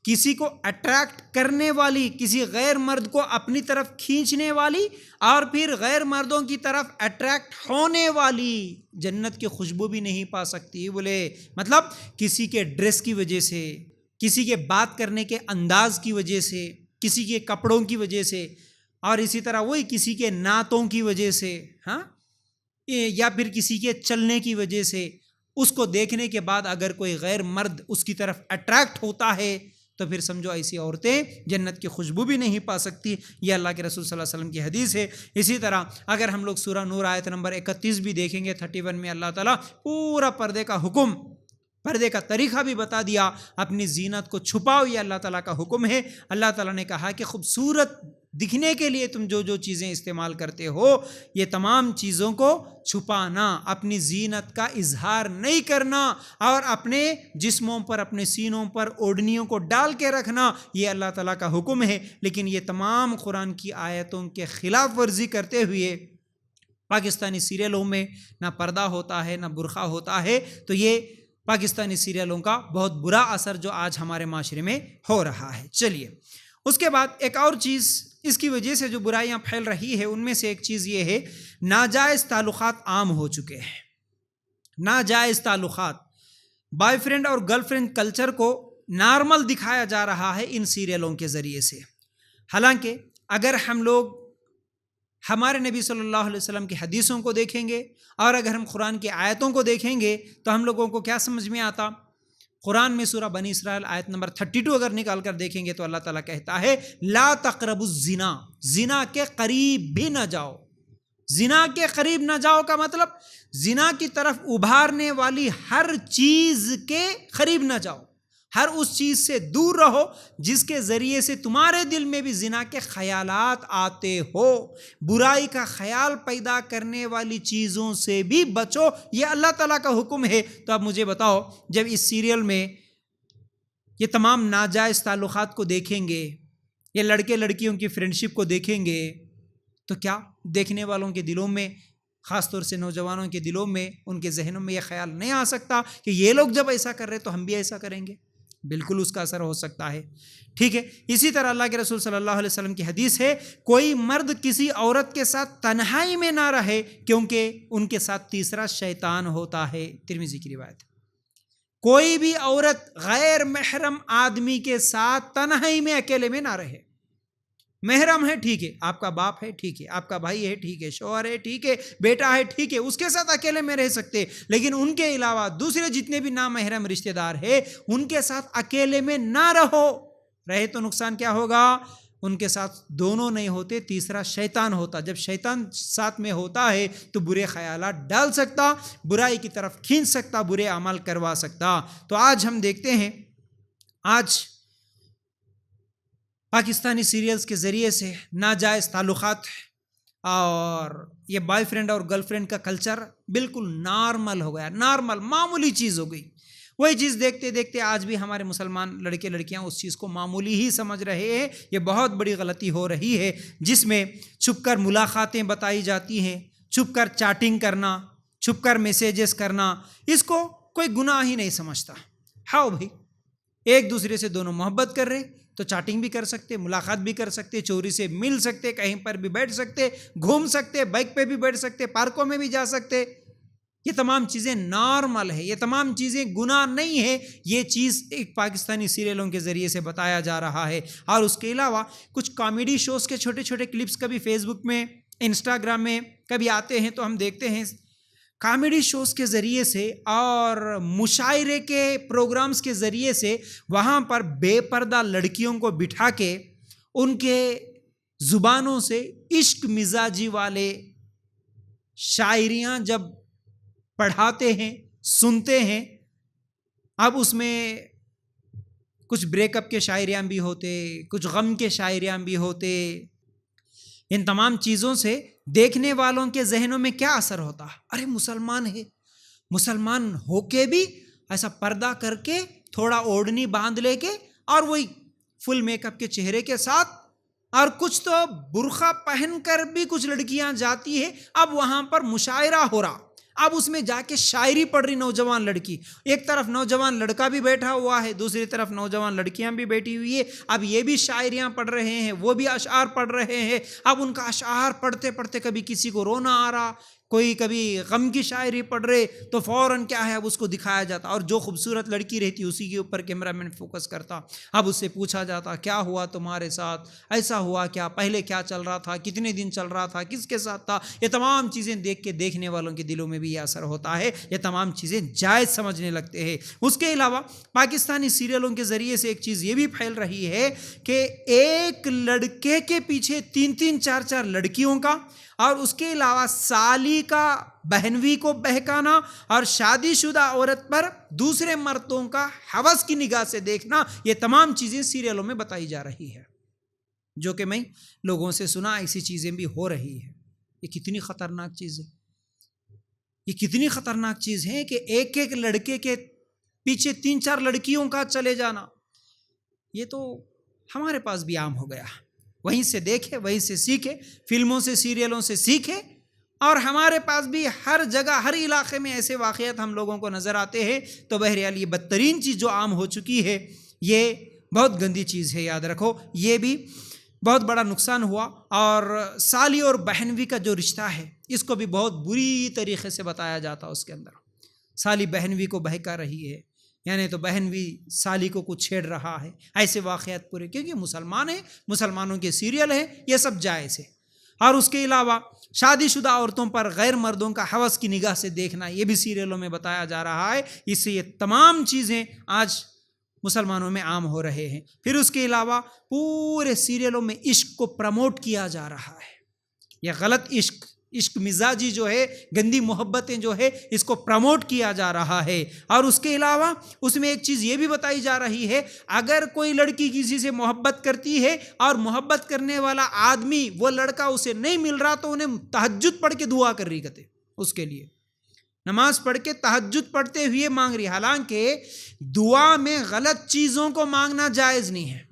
Speaker 1: کسی کو اٹریکٹ کرنے والی، کسی غیر مرد کو اپنی طرف کھینچنے والی، اور پھر غیر مردوں کی طرف اٹریکٹ ہونے والی جنت کی خوشبو بھی نہیں پا سکتی، بولے مطلب کسی کے ڈریس کی وجہ سے، کسی کے بات کرنے کے انداز کی وجہ سے، کسی کے کپڑوں کی وجہ سے، اور اسی طرح وہی کسی کے نعتوں کی وجہ سے، ہاں، یا پھر کسی کے چلنے کی وجہ سے، اس کو دیکھنے کے بعد اگر کوئی غیر مرد اس کی طرف اٹریکٹ ہوتا ہے تو پھر سمجھو ایسی عورتیں جنت کی خوشبو بھی نہیں پا سکتی۔ یہ اللہ کے رسول صلی اللہ علیہ وسلم کی حدیث ہے۔ اسی طرح اگر ہم لوگ سورہ نور آیت نمبر 31 بھی دیکھیں گے، 31 میں اللہ تعالیٰ پورا پردے کا حکم، پردے کا طریقہ بھی بتا دیا، اپنی زینت کو چھپاؤ، یہ اللہ تعالیٰ کا حکم ہے۔ اللہ تعالیٰ نے کہا کہ خوبصورت دکھنے کے لیے تم جو چیزیں استعمال کرتے ہو، یہ تمام چیزوں کو چھپانا، اپنی زینت کا اظہار نہیں کرنا، اور اپنے جسموں پر، اپنے سینوں پر اوڑھنیوں کو ڈال کے رکھنا، یہ اللہ تعالیٰ کا حکم ہے۔ لیکن یہ تمام قرآن کی آیتوں کے خلاف ورزی کرتے ہوئے پاکستانی سیریلوں میں نہ پردہ ہوتا ہے، نہ برقع ہوتا ہے۔ تو یہ پاکستانی سیریلوں کا بہت برا اثر جو آج ہمارے معاشرے میں ہو رہا ہے۔ چلیے، اس کے بعد ایک اور چیز اس کی وجہ سے جو برائیاں پھیل رہی ہے، ان میں سے ایک چیز یہ ہے، ناجائز تعلقات عام ہو چکے ہیں۔ ناجائز تعلقات، بوائے فرینڈ اور گرل فرینڈ کلچر کو نارمل دکھایا جا رہا ہے ان سیریلوں کے ذریعے سے۔ حالانکہ اگر ہم لوگ ہمارے نبی صلی اللہ علیہ وسلم کی حدیثوں کو دیکھیں گے اور اگر ہم قرآن کی آیتوں کو دیکھیں گے تو ہم لوگوں کو کیا سمجھ میں آتا؟ قرآن میں سورہ بنی اسرائیل آیت نمبر 32 اگر نکال کر دیکھیں گے تو اللہ تعالیٰ کہتا ہے لا تقربوا الزنا، زنا کے قریب بھی نہ جاؤ۔ زنا کے قریب نہ جاؤ کا مطلب زنا کی طرف ابھارنے والی ہر چیز کے قریب نہ جاؤ، ہر اس چیز سے دور رہو جس کے ذریعے سے تمہارے دل میں بھی زنا کے خیالات آتے ہو، برائی کا خیال پیدا کرنے والی چیزوں سے بھی بچو، یہ اللہ تعالیٰ کا حکم ہے۔ تو اب مجھے بتاؤ، جب اس سیریل میں یہ تمام ناجائز تعلقات کو دیکھیں گے، یہ لڑکے لڑکیوں کی فرینڈشپ کو دیکھیں گے، تو کیا دیکھنے والوں کے دلوں میں، خاص طور سے نوجوانوں کے دلوں میں، ان کے ذہنوں میں یہ خیال نہیں آ سکتا کہ یہ لوگ جب ایسا کر رہے تو ہم بھی ایسا کریں گے؟ بالکل اس کا اثر ہو سکتا ہے، ٹھیک ہے۔ اسی طرح اللہ کے رسول صلی اللہ علیہ وسلم کی حدیث ہے کوئی مرد کسی عورت کے ساتھ تنہائی میں نہ رہے کیونکہ ان کے ساتھ تیسرا شیطان ہوتا ہے، ترمذی کی روایت ہے۔ کوئی بھی عورت غیر محرم آدمی کے ساتھ تنہائی میں اکیلے میں نہ رہے۔ محرم ہے ٹھیک ہے، آپ کا باپ ہے ٹھیک ہے، آپ کا بھائی ہے ٹھیک ہے، شوہر ہے ٹھیک ہے، بیٹا ہے ٹھیک ہے، اس کے ساتھ اکیلے میں رہ سکتے، لیکن ان کے علاوہ دوسرے جتنے بھی نامحرم رشتہ دار ہیں ان کے ساتھ اکیلے میں نہ رہو۔ رہے تو نقصان کیا ہوگا؟ ان کے ساتھ دونوں نہیں ہوتے، تیسرا شیطان ہوتا۔ جب شیطان ساتھ میں ہوتا ہے تو برے خیالات ڈال سکتا، برائی کی طرف کھینچ سکتا، برے اعمال کروا سکتا۔ تو آج ہم دیکھتے ہیں، آج پاکستانی سیریلز کے ذریعے سے ناجائز تعلقات اور یہ بوائے فرینڈ اور گرل فرینڈ کا کلچر بالکل نارمل ہو گیا، نارمل معمولی چیز ہو گئی۔ وہی چیز دیکھتے دیکھتے آج بھی ہمارے مسلمان لڑکے لڑکیاں اس چیز کو معمولی ہی سمجھ رہے ہیں۔ یہ بہت بڑی غلطی ہو رہی ہے، جس میں چھپ کر ملاقاتیں بتائی جاتی ہیں، چھپ کر چیٹنگ کرنا، چھپ کر میسیجز کرنا، اس کو کوئی گناہ ہی نہیں سمجھتا۔ ہاؤ بھائی، ایک دوسرے سے دونوں محبت کر رہے تو چیٹنگ بھی کر سکتے، ملاقات بھی کر سکتے، چوری سے مل سکتے، کہیں پر بھی بیٹھ سکتے، گھوم سکتے، بائک پہ بھی بیٹھ سکتے، پارکوں میں بھی جا سکتے۔ یہ تمام چیزیں نارمل ہے، یہ تمام چیزیں گناہ نہیں ہے۔ یہ چیز ایک پاکستانی سیریلوں کے ذریعے سے بتایا جا رہا ہے، اور اس کے علاوہ کچھ کامیڈی شوز کے چھوٹے چھوٹے کلپس کبھی فیس بک میں، انسٹاگرام میں کبھی آتے ہیں تو ہم دیکھتے ہیں کامیڈی شوز کے ذریعے سے اور مشاعرے کے پروگرامز کے ذریعے سے وہاں پر بے پردہ لڑکیوں کو بٹھا کے ان کے زبانوں سے عشق مزاجی والے شاعریاں جب پڑھاتے ہیں، سنتے ہیں۔ اب اس میں کچھ بریک اپ کے شاعریاں بھی ہوتے، کچھ غم کے شاعریاں بھی ہوتے۔ ان تمام چیزوں سے دیکھنے والوں کے ذہنوں میں کیا اثر ہوتا؟ ارے مسلمان ہے، مسلمان ہو کے بھی ایسا پردہ کر کے، تھوڑا اوڑھنی باندھ لے کے، اور وہی فل میک اپ کے چہرے کے ساتھ، اور کچھ تو برقع پہن کر بھی کچھ لڑکیاں جاتی ہے۔ اب وہاں پر مشاعرہ ہو رہا، اب اس میں جا کے شاعری پڑھ رہی نوجوان لڑکی، ایک طرف نوجوان لڑکا بھی بیٹھا ہوا ہے، دوسری طرف نوجوان لڑکیاں بھی بیٹھی ہوئی ہے۔ اب یہ بھی شاعریاں پڑھ رہے ہیں، وہ بھی اشعار پڑھ رہے ہیں۔ اب ان کا اشعار پڑھتے پڑھتے کبھی کسی کو رونا آ رہا، کوئی کبھی غم کی شاعری پڑھ رہے، تو فوراً کیا ہے، اب اس کو دکھایا جاتا، اور جو خوبصورت لڑکی رہتی اسی کے اوپر کیمرہ مین فوکس کرتا۔ اب اس سے پوچھا جاتا کیا ہوا تمہارے ساتھ، ایسا ہوا کیا، پہلے کیا چل رہا تھا، کتنے دن چل رہا تھا، کس کے ساتھ تھا۔ یہ تمام چیزیں دیکھ کے دیکھنے والوں کے دلوں میں بھی یہ اثر ہوتا ہے، یہ تمام چیزیں جائز سمجھنے لگتے ہیں۔ اس کے علاوہ پاکستانی سیریلوں کے ذریعے سے ایک چیز یہ بھی پھیل رہی ہے کہ ایک لڑکے کے پیچھے 3 4 4 لڑکیوں کا، اور اس کے علاوہ سالی کا بہنوئی کو بہکانا، اور شادی شدہ عورت پر دوسرے مردوں کا ہوس کی نگاہ سے دیکھنا، یہ تمام چیزیں سیریلوں میں بتائی جا رہی ہے، جو کہ میں لوگوں سے سنا ایسی چیزیں بھی ہو رہی ہے۔ یہ کتنی خطرناک چیز ہے، یہ کتنی خطرناک چیز ہے کہ ایک ایک لڑکے کے پیچھے 3 4 لڑکیوں کا چلے جانا۔ یہ تو ہمارے پاس بھی عام ہو گیا، وہیں سے دیکھے، وہیں سے سیکھے، فلموں سے، سیریلوں سے سیکھے، اور ہمارے پاس بھی ہر جگہ، ہر علاقے میں ایسے واقعات ہم لوگوں کو نظر آتے ہیں۔ تو بہرحال یہ بدترین چیز جو عام ہو چکی ہے، یہ بہت گندی چیز ہے، یاد رکھو۔ یہ بھی بہت بڑا نقصان ہوا، اور سالی اور بہنوئی کا جو رشتہ ہے اس کو بھی بہت بری طریقے سے بتایا جاتا ہے۔ اس کے اندر سالی بہنوئی کو بہکا رہی ہے، یعنی تو بہنوئی سالی کو کچھ چھیڑ رہا ہے، ایسے واقعات پورے، کیونکہ مسلمان ہیں، مسلمانوں کے سیریل ہیں، یہ سب جائز ہے۔ اور اس کے علاوہ شادی شدہ عورتوں پر غیر مردوں کا ہوس کی نگاہ سے دیکھنا، یہ بھی سیریلوں میں بتایا جا رہا ہے. اس سے یہ تمام چیزیں آج مسلمانوں میں عام ہو رہے ہیں. پھر اس کے علاوہ پورے سیریلوں میں عشق کو پروموٹ کیا جا رہا ہے. یہ غلط عشق مزاجی جو ہے، گندی محبتیں جو ہے، اس کو پروموٹ کیا جا رہا ہے. اور اس کے علاوہ اس میں ایک چیز یہ بھی بتائی جا رہی ہے، اگر کوئی لڑکی کسی سے محبت کرتی ہے اور محبت کرنے والا آدمی وہ لڑکا اسے نہیں مل رہا تو انہیں تہجد پڑھ کے دعا کر رہی کہتے، اس کے لیے نماز پڑھ کے تہجد پڑھتے ہوئے مانگ رہی. حالانکہ دعا میں غلط چیزوں کو مانگنا جائز نہیں ہے.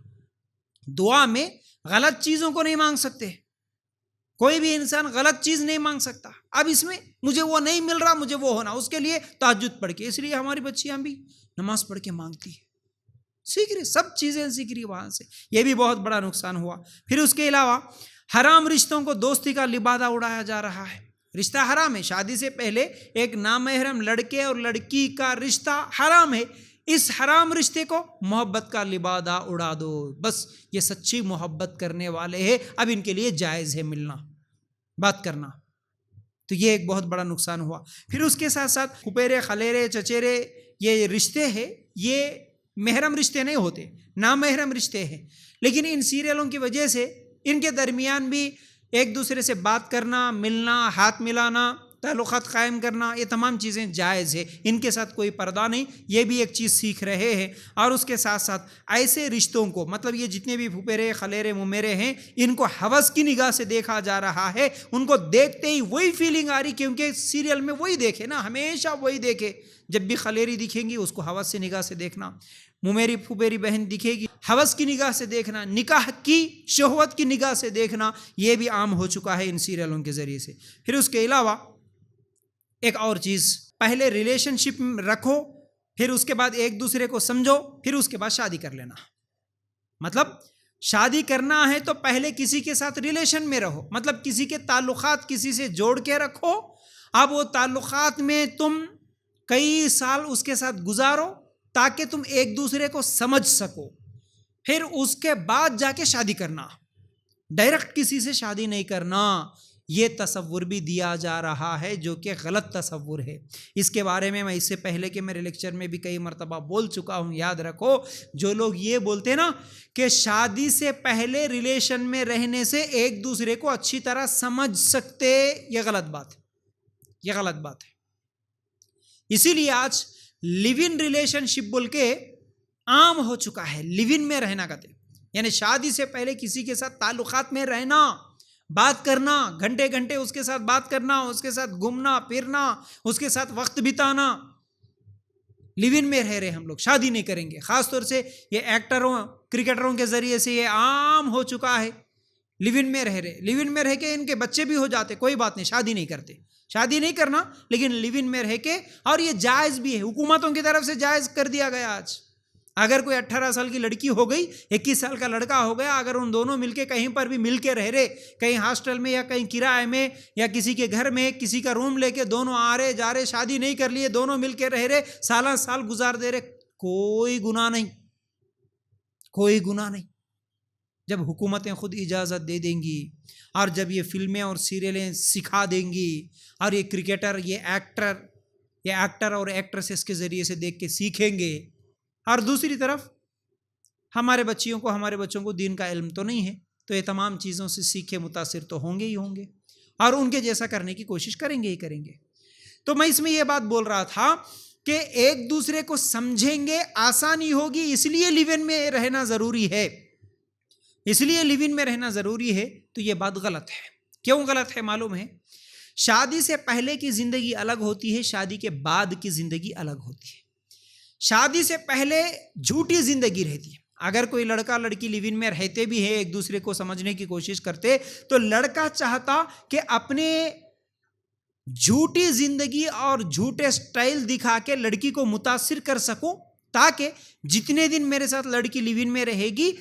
Speaker 1: دعا میں غلط چیزوں کو نہیں مانگ سکتے. کوئی بھی انسان غلط چیز نہیں مانگ سکتا. اب اس میں مجھے وہ نہیں مل رہا، مجھے وہ ہونا، اس کے لیے تہجد پڑھ کے. اس لیے ہماری بچیاں بھی نماز پڑھ کے مانگتی ہے، سیکھ رہی، سب چیزیں سیکھ رہی وہاں سے. یہ بھی بہت بڑا نقصان ہوا. پھر اس کے علاوہ حرام رشتوں کو دوستی کا لبادہ اڑایا جا رہا ہے. رشتہ حرام ہے. شادی سے پہلے ایک نامحرم لڑکے اور لڑکی کا رشتہ حرام ہے. اس حرام رشتے کو محبت کا لبادہ اڑا دو. بس یہ سچی محبت کرنے والے ہیں، اب ان کے لیے جائز ہے ملنا، بات کرنا. تو یہ ایک بہت بڑا نقصان ہوا. پھر اس کے ساتھ ساتھ پھپھیرے، خلیرے، چچیرے، یہ رشتے ہیں، یہ محرم رشتے نہیں ہوتے، نامحرم رشتے ہیں. لیکن ان سیریلوں کی وجہ سے ان کے درمیان بھی ایک دوسرے سے بات کرنا، ملنا، ہاتھ ملانا، تعلقات قائم کرنا، یہ تمام چیزیں جائز ہے. ان کے ساتھ کوئی پردہ نہیں. یہ بھی ایک چیز سیکھ رہے ہیں. اور اس کے ساتھ ساتھ ایسے رشتوں کو، مطلب یہ جتنے بھی پھپھیرے، خلیرے، ممیرے ہیں، ان کو ہوس کی نگاہ سے دیکھا جا رہا ہے. ان کو دیکھتے ہی وہی فیلنگ آ رہی، کیونکہ سیریل میں وہی دیکھے نا، ہمیشہ وہی دیکھے. جب بھی خلیری دکھیں گی اس کو ہوس سے نگاہ سے دیکھنا، ممیری پھپھیری بہن دکھے گی ہوس کی نگاہ سے دیکھنا، نکاح کی شہوت کی نگاہ سے دیکھنا. یہ بھی عام ہو چکا ہے ان سیریلوں کے ذریعے سے. پھر اس کے علاوہ ایک اور چیز، پہلے ریلیشن شپ رکھو، پھر اس کے بعد ایک دوسرے کو سمجھو، پھر اس کے بعد شادی کر لینا. مطلب شادی کرنا ہے تو پہلے کسی کے ساتھ ریلیشن میں رہو، مطلب کسی کے تعلقات کسی سے جوڑ کے رکھو. اب وہ تعلقات میں تم کئی سال اس کے ساتھ گزارو تاکہ تم ایک دوسرے کو سمجھ سکو. پھر اس کے بعد جا کے شادی کرنا. ڈائریکٹ کسی سے شادی نہیں کرنا. یہ تصور بھی دیا جا رہا ہے جو کہ غلط تصور ہے. اس کے بارے میں اس سے پہلے کہ میرے لیکچر میں بھی کئی مرتبہ بول چکا ہوں. یاد رکھو، جو لوگ یہ بولتے نا کہ شادی سے پہلے ریلیشن میں رہنے سے ایک دوسرے کو اچھی طرح سمجھ سکتے، یہ غلط بات ہے. یہ غلط بات ہے. اسی لیے آج لیو ان ریلیشن شپ بول کے عام ہو چکا ہے. لیو ان میں رہنا کہتے ہیں، یعنی شادی سے پہلے کسی کے ساتھ تعلقات میں رہنا، بات کرنا، گھنٹے گھنٹے اس کے ساتھ بات کرنا، اس کے ساتھ گھومنا پھرنا، اس کے ساتھ وقت بتانا. لیو ان میں رہ رہے ہم لوگ، شادی نہیں کریں گے. خاص طور سے یہ ایکٹروں، کرکٹروں کے ذریعے سے یہ عام ہو چکا ہے. لیو ان میں رہ رہے، لیو ان میں رہ کے ان کے بچے بھی ہو جاتے، کوئی بات نہیں، شادی نہیں کرتے. شادی نہیں کرنا لیکن لیو ان میں رہ کے، اور یہ جائز بھی ہے، حکومتوں کی طرف سے جائز کر دیا گیا. آج اگر کوئی 18 سال کی لڑکی ہو گئی، 21 سال کا لڑکا ہو گیا، اگر ان دونوں مل کے کہیں پر بھی مل کے رہ رہے، کہیں ہاسٹل میں یا کہیں کرائے میں یا کسی کے گھر میں کسی کا روم لے کے دونوں آ رہے جا رہے، شادی نہیں کر لیے، دونوں مل کے رہ رہے، سالہ سال گزار دے رہے، کوئی گناہ نہیں، کوئی گناہ نہیں. جب حکومتیں خود اجازت دے دیں گی، اور جب یہ فلمیں اور سیریلیں سکھا دیں گی، اور یہ کرکٹر، یہ ایکٹر اور ایکٹریسز کے ذریعے سے دیکھ کے سیکھیں گے. اور دوسری طرف ہمارے بچوں کو دین کا علم تو نہیں ہے، تو یہ تمام چیزوں سے سیکھے متاثر تو ہوں گے ہی ہوں گے، اور ان کے جیسا کرنے کی کوشش کریں گے ہی کریں گے. تو میں اس میں یہ بات بول رہا تھا کہ ایک دوسرے کو سمجھیں گے، آسانی ہوگی. اس لیے لیو ان میں رہنا ضروری ہے، اس لیے لیو ان میں رہنا ضروری ہے. تو یہ بات غلط ہے. کیوں غلط ہے معلوم ہے؟ شادی سے پہلے کی زندگی الگ ہوتی ہے، شادی کے بعد کی زندگی الگ ہوتی ہے. شادی سے پہلے جھوٹی زندگی رہتی ہے. اگر کوئی لڑکا لڑکی لیو ان میں رہتے بھی ہیں، ایک دوسرے کو سمجھنے کی کوشش کرتے، تو لڑکا چاہتا کہ اپنے جھوٹی زندگی اور جھوٹے سٹائل دکھا کے لڑکی کو متاثر کر سکوں، تاکہ جتنے دن میرے ساتھ لڑکی لیو ان میں رہے گی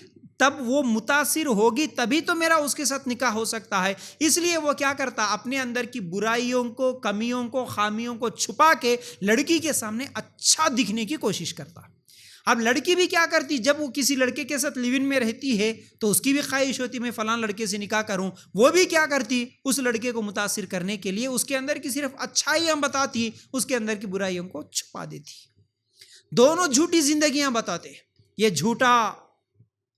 Speaker 1: تب وہ متاثر ہوگی، تبھی تو میرا اس کے ساتھ نکاح ہو سکتا ہے. اس لیے وہ کیا کرتا، اپنے اندر کی برائیوں کو، کمیوں کو، خامیوں کو چھپا کے لڑکی کے سامنے اچھا دکھنے کی کوشش کرتا. اب لڑکی بھی کیا کرتی، جب وہ کسی لڑکے کے ساتھ لیو ان میں رہتی ہے تو اس کی بھی خواہش ہوتی میں فلاں لڑکے سے نکاح کروں، وہ بھی کیا کرتی، اس لڑکے کو متاثر کرنے کے لیے اس کے اندر کی صرف اچھائیاں بتاتی، اس کے اندر کی برائیوں کو چھپا دیتی. دونوں جھوٹی زندگیاں بتاتے، یہ جھوٹا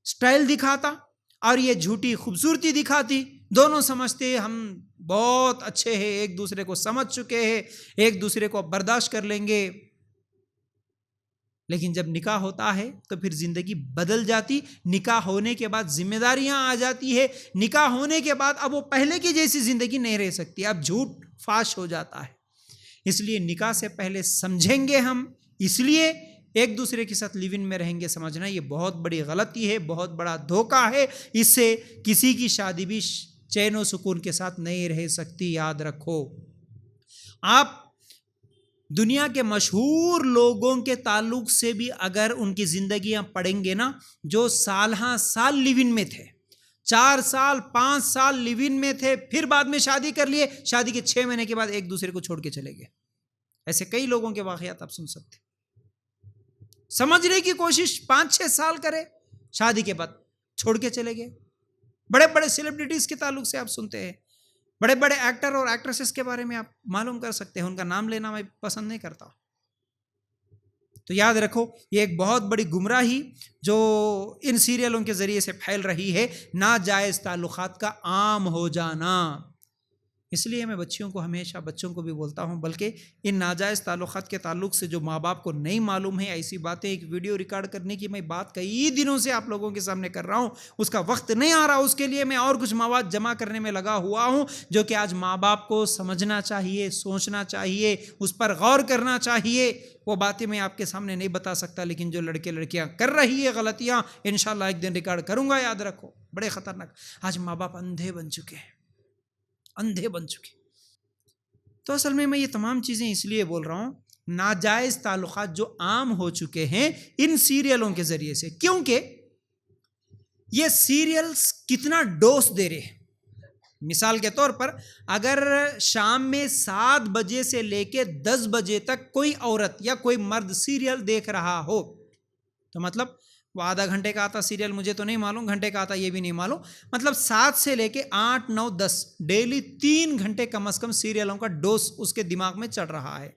Speaker 1: سٹائل دکھاتا اور یہ جھوٹی خوبصورتی دکھاتی. دونوں سمجھتے ہم بہت اچھے ہیں، ایک دوسرے کو سمجھ چکے ہیں، ایک دوسرے کو برداشت کر لیں گے. لیکن جب نکاح ہوتا ہے تو پھر زندگی بدل جاتی. نکاح ہونے کے بعد ذمہ داریاں آ جاتی ہے. نکاح ہونے کے بعد اب وہ پہلے کی جیسی زندگی نہیں رہ سکتی، اب جھوٹ فاش ہو جاتا ہے. اس لیے نکاح سے پہلے سمجھیں گے ہم، اس لیے ایک دوسرے کے ساتھ لیو ان میں رہیں گے. سمجھنا یہ بہت بڑی غلطی ہے، بہت بڑا دھوکہ ہے. اس سے کسی کی شادی بھی چین و سکون کے ساتھ نہیں رہ سکتی. یاد رکھو، آپ دنیا کے مشہور لوگوں کے تعلق سے بھی اگر ان کی زندگیاں پڑھیں گے نا، جو سالہ سال لیو ان میں تھے، 4 سال 5 سال لیو ان میں تھے، پھر بعد میں شادی کر لیے، شادی کے 6 مہینے کے بعد ایک دوسرے کو چھوڑ کے چلے گئے. ایسے کئی لوگوں کے واقعات آپ سن سکتے. سمجھنے کی کوشش 5-6 سال کرے، شادی کے بعد چھوڑ کے چلے گئے. بڑے بڑے سیلیبریٹیز کے تعلق سے آپ سنتے ہیں، بڑے بڑے ایکٹر اور ایکٹریسز کے بارے میں آپ معلوم کر سکتے ہیں. ان کا نام لینا میں پسند نہیں کرتا. تو یاد رکھو، یہ ایک بہت بڑی گمراہی جو ان سیریلوں کے ذریعے سے پھیل رہی ہے، ناجائز تعلقات کا عام ہو جانا. اس لیے میں بچوں کو بھی بولتا ہوں، بلکہ ان ناجائز تعلقات کے تعلق سے جو ماں باپ کو نہیں معلوم ہے، ایسی باتیں ایک ویڈیو ریکارڈ کرنے کی میں بات کئی دنوں سے آپ لوگوں کے سامنے کر رہا ہوں، اس کا وقت نہیں آ رہا. اس کے لیے میں اور کچھ مواد جمع کرنے میں لگا ہوا ہوں، جو کہ آج ماں باپ کو سمجھنا چاہیے، سوچنا چاہیے، اس پر غور کرنا چاہیے. وہ باتیں میں آپ کے سامنے نہیں بتا سکتا، لیکن جو لڑکے لڑکیاں کر رہی ہے غلطیاں، انشاءاللہ ایک دن ریکارڈ کروں گا. یاد رکھو، بڑے خطرناک. آج ماں باپ اندھے بن چکے ہیں، اندھے بن چکے. تو اصل میں یہ تمام چیزیں اس لیے بول رہا ہوں، ناجائز تعلقات جو عام ہو چکے ہیں ان سیریلوں کے ذریعے سے، کیونکہ یہ سیریلز کتنا ڈوز دے رہے ہیں. مثال کے طور پر اگر شام میں 7 بجے سے لے کے 10 بجے تک کوئی عورت یا کوئی مرد سیریل دیکھ رہا ہو، تو مطلب وہ آدھا گھنٹے کا آتا سیریل، مجھے تو نہیں معلوم گھنٹے کا آتا، یہ بھی نہیں معلوم، مطلب 7 سے لے کے 8 9 10 ڈیلی 3 گھنٹے کم از کم سیریلوں کا ڈوز اس کے دماغ میں چڑھ رہا ہے.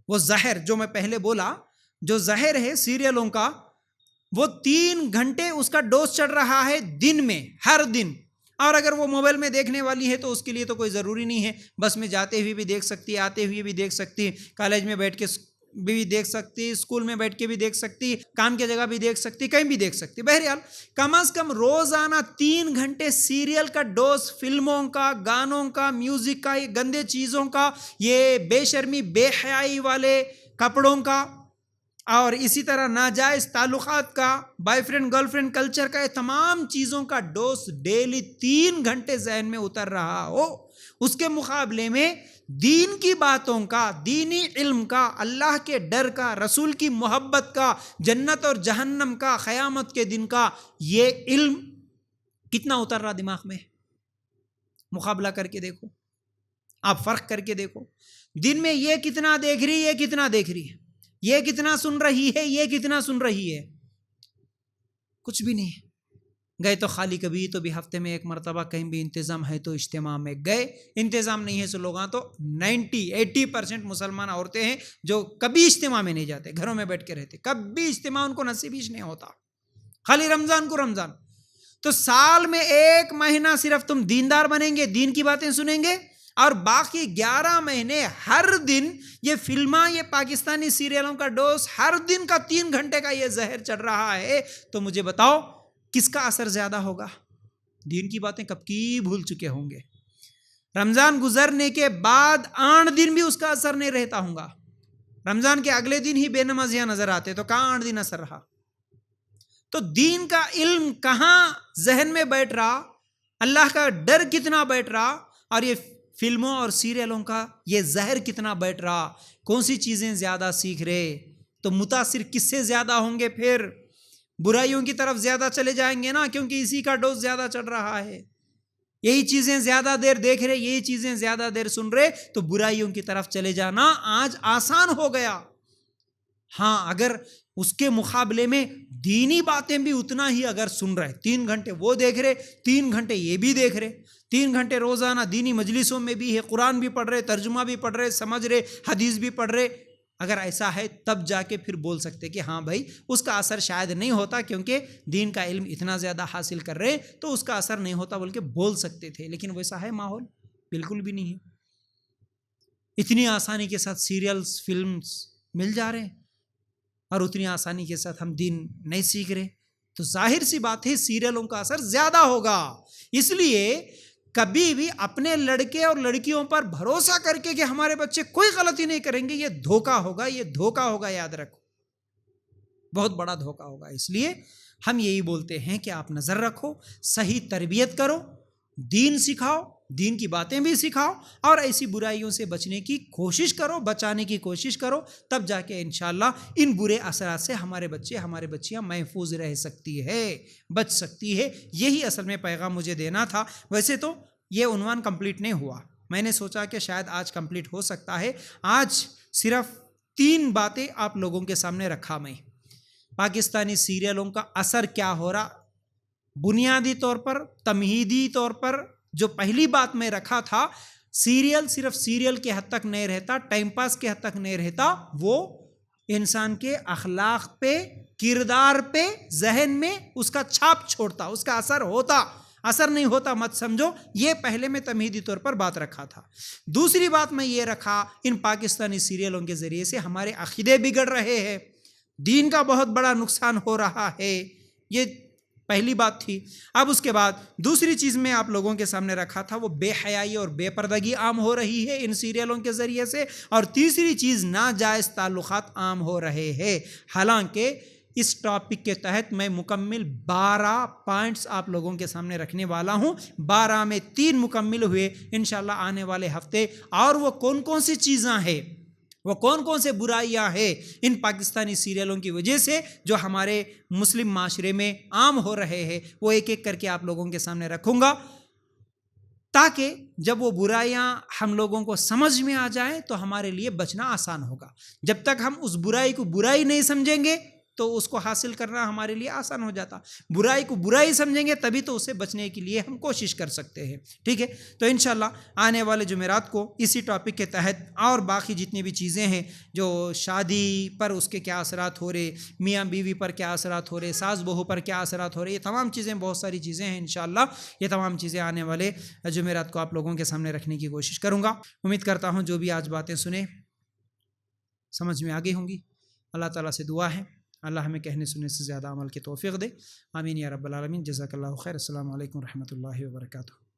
Speaker 1: وہ زہر جو میں پہلے بولا، جو زہر ہے سیریلوں کا، وہ 3 گھنٹے اس کا ڈوز چڑھ رہا ہے دن میں، ہر دن. اور اگر وہ موبائل میں دیکھنے والی ہے تو اس کے لیے تو کوئی ضروری نہیں ہے، بس میں جاتے ہوئے بھی دیکھ سکتی، آتے ہوئے بھی دیکھ سکتی، کالج میں بیٹھ کے بھی دیکھ سکتی، اسکول میں بیٹھ کے بھی دیکھ سکتی، کام کی جگہ بھی دیکھ سکتی، کہیں بھی دیکھ سکتی. بہرحال کم از کم روزانہ 3 گھنٹے سیریل کا ڈوز، فلموں کا، گانوں کا، میوزک کا، یہ گندے چیزوں کا، یہ بے شرمی بے حیائی والے کپڑوں کا، اور اسی طرح ناجائز تعلقات کا، boy friend girl friend culture کا، یہ تمام چیزوں کا ڈوز ڈیلی 3 گھنٹے ذہن میں اتر رہا ہو. اس کے مقابلے میں دین کی باتوں کا، دینی علم کا، اللہ کے ڈر کا، رسول کی محبت کا، جنت اور جہنم کا، قیامت کے دن کا، یہ علم کتنا اتر رہا دماغ میں؟ مقابلہ کر کے دیکھو، آپ فرق کر کے دیکھو. دن میں یہ کتنا دیکھ رہی ہے، یہ کتنا دیکھ رہی ہے، یہ کتنا سن رہی ہے، یہ کتنا سن رہی ہے؟ کچھ بھی نہیں. گئے تو خالی کبھی تو بھی ہفتے میں 1 مرتبہ کہیں بھی انتظام ہے تو اجتماع میں گئے، انتظام نہیں ہے تو لوگاں تو 90-80% مسلمان عورتیں ہیں جو کبھی اجتماع میں نہیں جاتے، گھروں میں بیٹھ کے رہتے، کبھی اجتماع ان کو نصیب ہی نہیں ہوتا، خالی رمضان کو رمضان. تو سال میں 1 مہینہ صرف تم دیندار بنیں گے، دین کی باتیں سنیں گے، اور باقی 11 مہینے ہر دن یہ فلماں، یہ پاکستانی سیریلوں کا ڈوز، ہر دن کا 3 گھنٹے کا یہ زہر چڑھ رہا ہے. تو مجھے بتاؤ کس کا اثر زیادہ ہوگا؟ دین کی باتیں کب کی بھول چکے ہوں گے. رمضان گزرنے کے بعد 8 دن بھی اس کا اثر نہیں رہتا ہوں گا. رمضان کے اگلے دن ہی بے نمازیاں نظر آتے، تو کہاں 8 دن اثر رہا؟ تو دین کا علم کہاں ذہن میں بیٹھ رہا، اللہ کا ڈر کتنا بیٹھ رہا، اور یہ فلموں اور سیریلوں کا یہ زہر کتنا بیٹھ رہا. کون سی چیزیں زیادہ سیکھ رہے؟ تو متاثر کس سے زیادہ ہوں گے؟ پھر برائیوں کی طرف زیادہ چلے جائیں گے نا، کیونکہ اسی کا ڈوز زیادہ چڑھ رہا ہے. یہی چیزیں زیادہ دیر دیکھ رہے، یہی چیزیں زیادہ دیر سن رہے، تو برائیوں کی طرف چلے جانا آج آسان ہو گیا. ہاں اگر اس کے مقابلے میں دینی باتیں بھی اتنا ہی اگر سن رہے، 3 گھنٹے وہ دیکھ رہے، 3 گھنٹے یہ بھی دیکھ رہے، 3 گھنٹے روزانہ دینی مجلسوں میں بھی ہے، قرآن بھی پڑھ رہے، ترجمہ بھی پڑھ رہے، سمجھ رہے، حدیث بھی پڑھ رہے، اگر ایسا ہے تب جا کے پھر بول سکتے کہ ہاں بھائی اس کا اثر شاید نہیں ہوتا کیونکہ دین کا علم اتنا زیادہ حاصل کر رہے تو اس کا اثر نہیں ہوتا بول کے بول سکتے تھے، لیکن ویسا ہے ماحول بالکل بھی نہیں ہے۔ اتنی آسانی کے ساتھ سیریلز، فلمز مل جا رہے ہیں اور اتنی آسانی کے ساتھ ہم دین نہیں سیکھ رہے، تو ظاہر سی بات ہے سیریلوں کا اثر زیادہ ہوگا۔ اس لیے کبھی بھی اپنے لڑکے اور لڑکیوں پر بھروسہ کر کے کہ ہمارے بچے کوئی غلطی نہیں کریں گے، یہ دھوکہ ہوگا، یہ دھوکہ ہوگا، یاد رکھو بہت بڑا دھوکہ ہوگا۔ اس لیے ہم یہی بولتے ہیں کہ آپ نظر رکھو، صحیح تربیت کرو، دین سکھاؤ، دین کی باتیں بھی سکھاؤ اور ایسی برائیوں سے بچنے کی کوشش کرو، بچانے کی کوشش کرو، تب جا کے انشاءاللہ ان برے اثرات سے ہمارے بچے، ہمارے بچیاں محفوظ رہ سکتی ہے، بچ سکتی ہے۔ یہی اصل میں پیغام مجھے دینا تھا۔ ویسے تو یہ عنوان کمپلیٹ نہیں ہوا، میں نے سوچا کہ شاید آج کمپلیٹ ہو سکتا ہے۔ آج صرف 3 باتیں آپ لوگوں کے سامنے رکھا میں، پاکستانی سیریلوں کا اثر کیا ہو رہا، بنیادی طور پر، تمہیدی طور پر جو پہلی بات میں رکھا تھا، سیریل صرف سیریل کے حد تک نہیں رہتا، ٹائم پاس کے حد تک نہیں رہتا، وہ انسان کے اخلاق پہ، کردار پہ، ذہن میں اس کا چھاپ چھوڑتا، اس کا اثر ہوتا، اثر نہیں ہوتا مت سمجھو۔ یہ پہلے میں تمہیدی طور پر بات رکھا تھا۔ دوسری بات میں یہ رکھا، ان پاکستانی سیریلوں کے ذریعے سے ہمارے عقیدے بگڑ رہے ہیں، دین کا بہت بڑا نقصان ہو رہا ہے، یہ پہلی بات تھی۔ اب اس کے بعد دوسری چیز میں آپ لوگوں کے سامنے رکھا تھا، وہ بے حیائی اور بے پردگی عام ہو رہی ہے ان سیریلوں کے ذریعے سے، اور تیسری چیز ناجائز تعلقات عام ہو رہے ہیں۔ حالانکہ اس ٹاپک کے تحت میں مکمل 12 پوائنٹس آپ لوگوں کے سامنے رکھنے والا ہوں، 12 میں 3 مکمل ہوئے انشاءاللہ آنے والے ہفتے، اور وہ کون کون سی چیزاں ہیں، وہ کون کون سے برائیاں ہیں ان پاکستانی سیریلوں کی وجہ سے جو ہمارے مسلم معاشرے میں عام ہو رہے ہیں، وہ ایک ایک کر کے آپ لوگوں کے سامنے رکھوں گا، تاکہ جب وہ برائیاں ہم لوگوں کو سمجھ میں آ جائیں تو ہمارے لیے بچنا آسان ہوگا۔ جب تک ہم اس برائی کو برائی نہیں سمجھیں گے تو اس کو حاصل کرنا ہمارے لیے آسان ہو جاتا، برائی کو برائی سمجھیں گے تبھی تو اسے بچنے کے لیے ہم کوشش کر سکتے ہیں، ٹھیک ہے؟ تو انشاءاللہ آنے والے جمعرات کو اسی ٹاپک کے تحت اور باقی جتنی بھی چیزیں ہیں، جو شادی پر اس کے کیا اثرات ہو رہے، میاں بیوی پر کیا اثرات ہو رہے، ساس بہو پر کیا اثرات ہو رہے، یہ تمام چیزیں، بہت ساری چیزیں ہیں انشاءاللہ، یہ تمام چیزیں آنے والے جمعرات کو آپ لوگوں کے سامنے رکھنے کی کوشش کروں گا۔ امید کرتا ہوں جو بھی آج باتیں سنیں سمجھ میں آ گئی ہوں گی۔ اللہ تعالیٰ سے دعا ہے اللہ ہمیں کہنے سننے سے زیادہ عمل کی توفیق دے، آمین یا رب العالمین۔ جزاک اللہ خیر۔ السلام علیکم ورحمۃ اللہ وبرکاتہ۔